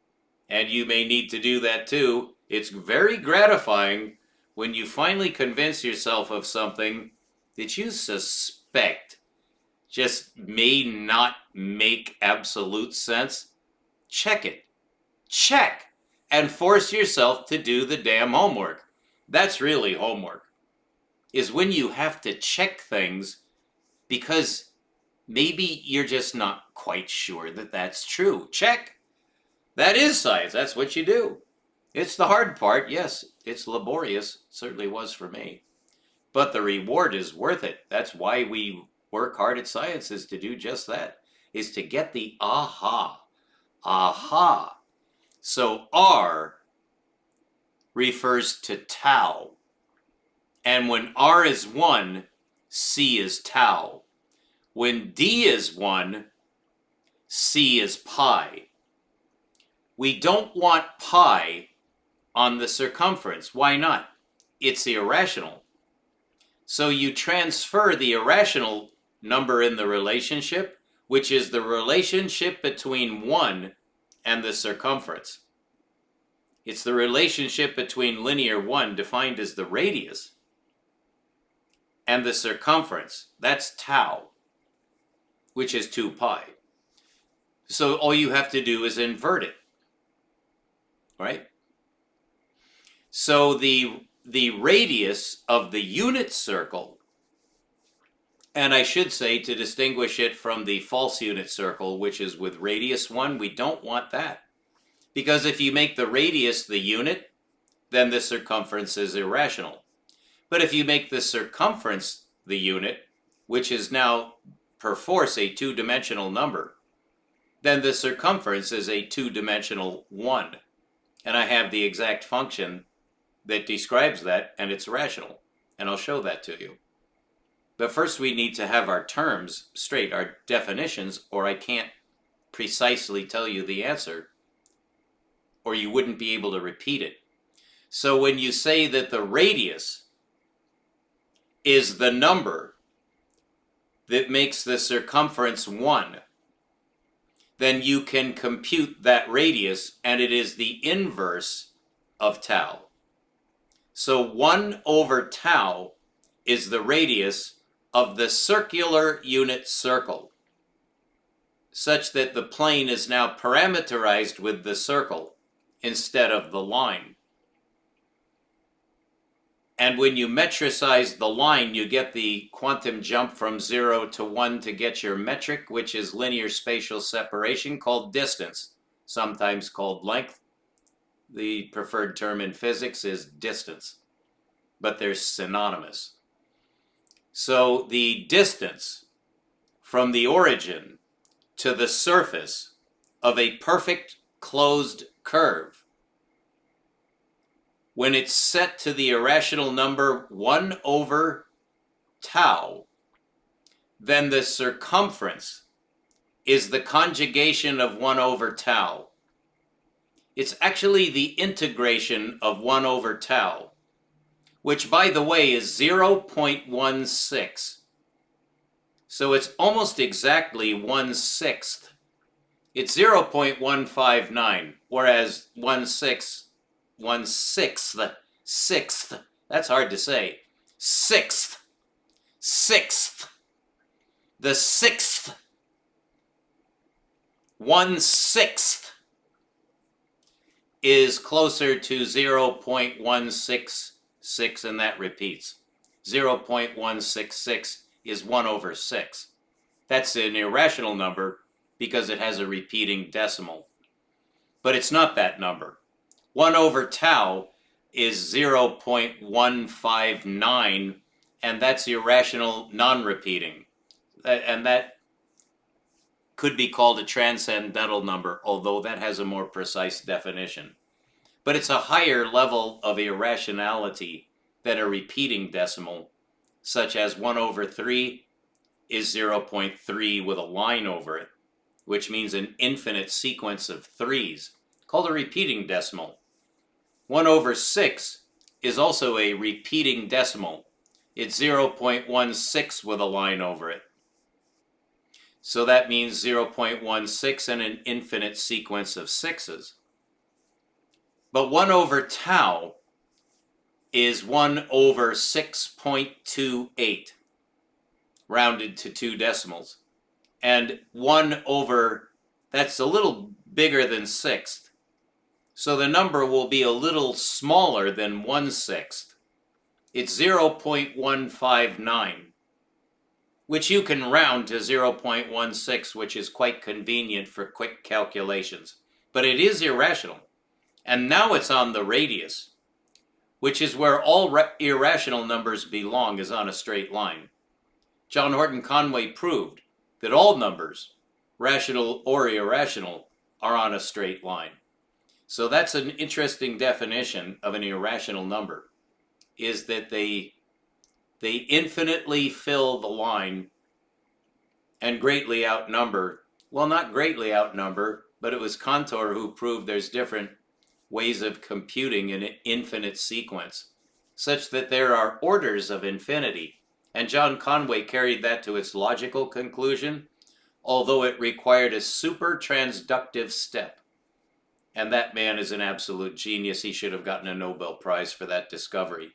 And you may need to do that too. It's very gratifying when you finally convince yourself of something that you suspect just may not make absolute sense. Check it. Check. And force yourself to do the damn homework. That's really homework. Is when you have to check things because maybe you're just not quite sure that that's true. Check. That is science. That's what you do. It's the hard part. Yes, it's laborious. It certainly was for me. But the reward is worth it. That's why we work hard at science, is to do just that, is to get the aha. Aha. So R refers to tau. And when R is 1, C is tau. When D is 1, C is pi. We don't want pi on the circumference. Why not? It's irrational. So you transfer the irrational number in the relationship, which is the relationship between 1 and the circumference. It's the relationship between linear 1, defined as the radius, and the circumference. That's tau, which is 2 pi. So all you have to do is invert it, right? So the radius of the unit circle, and I should say, to distinguish it from the false unit circle, which is with radius 1, we don't want that. Because if you make the radius the unit, then the circumference is irrational. But if you make the circumference the unit, which is now per force a two-dimensional number, then the circumference is a two-dimensional 1. And I have the exact function that describes that, and it's rational. And I'll show that to you. But first we need to have our terms straight, our definitions, or I can't precisely tell you the answer, or you wouldn't be able to repeat it. So when you say that the radius is the number that makes the circumference 1, then you can compute that radius, and it is the inverse of tau. So 1 over tau is the radius of the circular unit circle, such that the plane is now parameterized with the circle instead of the line. And when you metricize the line, you get the quantum jump from 0 to 1 to get your metric, which is linear spatial separation, called distance, sometimes called length. The preferred term in physics is distance, but they're synonymous. So the distance from the origin to the surface of a perfect closed curve, when it's set to the irrational number 1 over tau, then the circumference is the conjugation of 1 over tau. It's actually the integration of 1 over tau, which, by the way, is 0.16. So it's almost exactly 1/6. It's 0.159, whereas 1/6 sixth. That's hard to say. Sixth. The sixth. 1/6 is closer to 0.166, and that repeats. 0.166 is 1/6. That's an irrational number because it has a repeating decimal. But it's not that number. 1/tau is 0.159, and that's irrational non-repeating. And that could be called a transcendental number, although that has a more precise definition. But it's a higher level of irrationality than a repeating decimal, such as 1/3 is 0.3 with a line over it, which means an infinite sequence of threes, called a repeating decimal. 1/6 is also a repeating decimal. It's 0.16 with a line over it. So that means 0.16 and an infinite sequence of sixes. But 1/tau is 1/6.28, rounded to 2 decimals. And that's a little bigger than sixth. So the number will be a little smaller than 1/6. It's 0.159. which you can round to 0.16, which is quite convenient for quick calculations. But it is irrational. And now it's on the radius, which is where all irrational numbers belong, is on a straight line. John Horton Conway proved that all numbers, rational or irrational, are on a straight line. So that's an interesting definition of an irrational number, is that they infinitely fill the line and greatly outnumber. Well, not greatly outnumber, but it was Cantor who proved there's different ways of computing an infinite sequence, such that there are orders of infinity. And John Conway carried that to its logical conclusion, although it required a super transductive step. And that man is an absolute genius. He should have gotten a Nobel Prize for that discovery.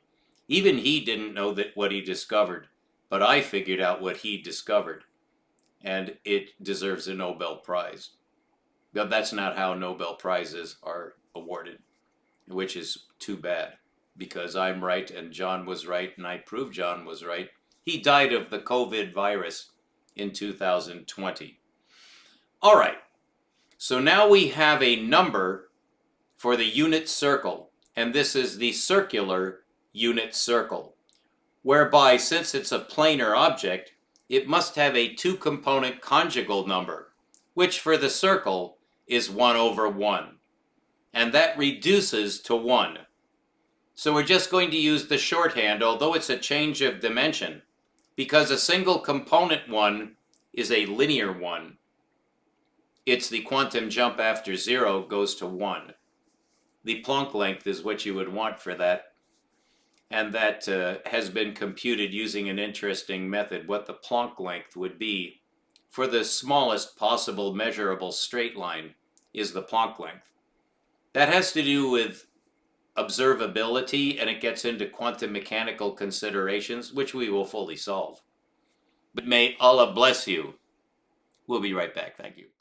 Even he didn't know what he discovered, but I figured out what he discovered, and it deserves a Nobel Prize. But that's not how Nobel Prizes are awarded, which is too bad, because I'm right and John was right, and I proved John was right. He died of the COVID virus in 2020. All right, so now we have a number for the unit circle, and this is the circular unit circle, whereby, since it's a planar object, it must have a two-component conjugal number, which for the circle is 1/1, and that reduces to 1. So we're just going to use the shorthand, although it's a change of dimension, because a single component 1 is a linear 1. It's the quantum jump after 0 goes to 1. The Planck length is what you would want for that. And that has been computed using an interesting method, what the Planck length would be for the smallest possible measurable straight line is the Planck length. That has to do with observability, and it gets into quantum mechanical considerations, which we will fully solve. But may Allah bless you. We'll be right back. Thank you.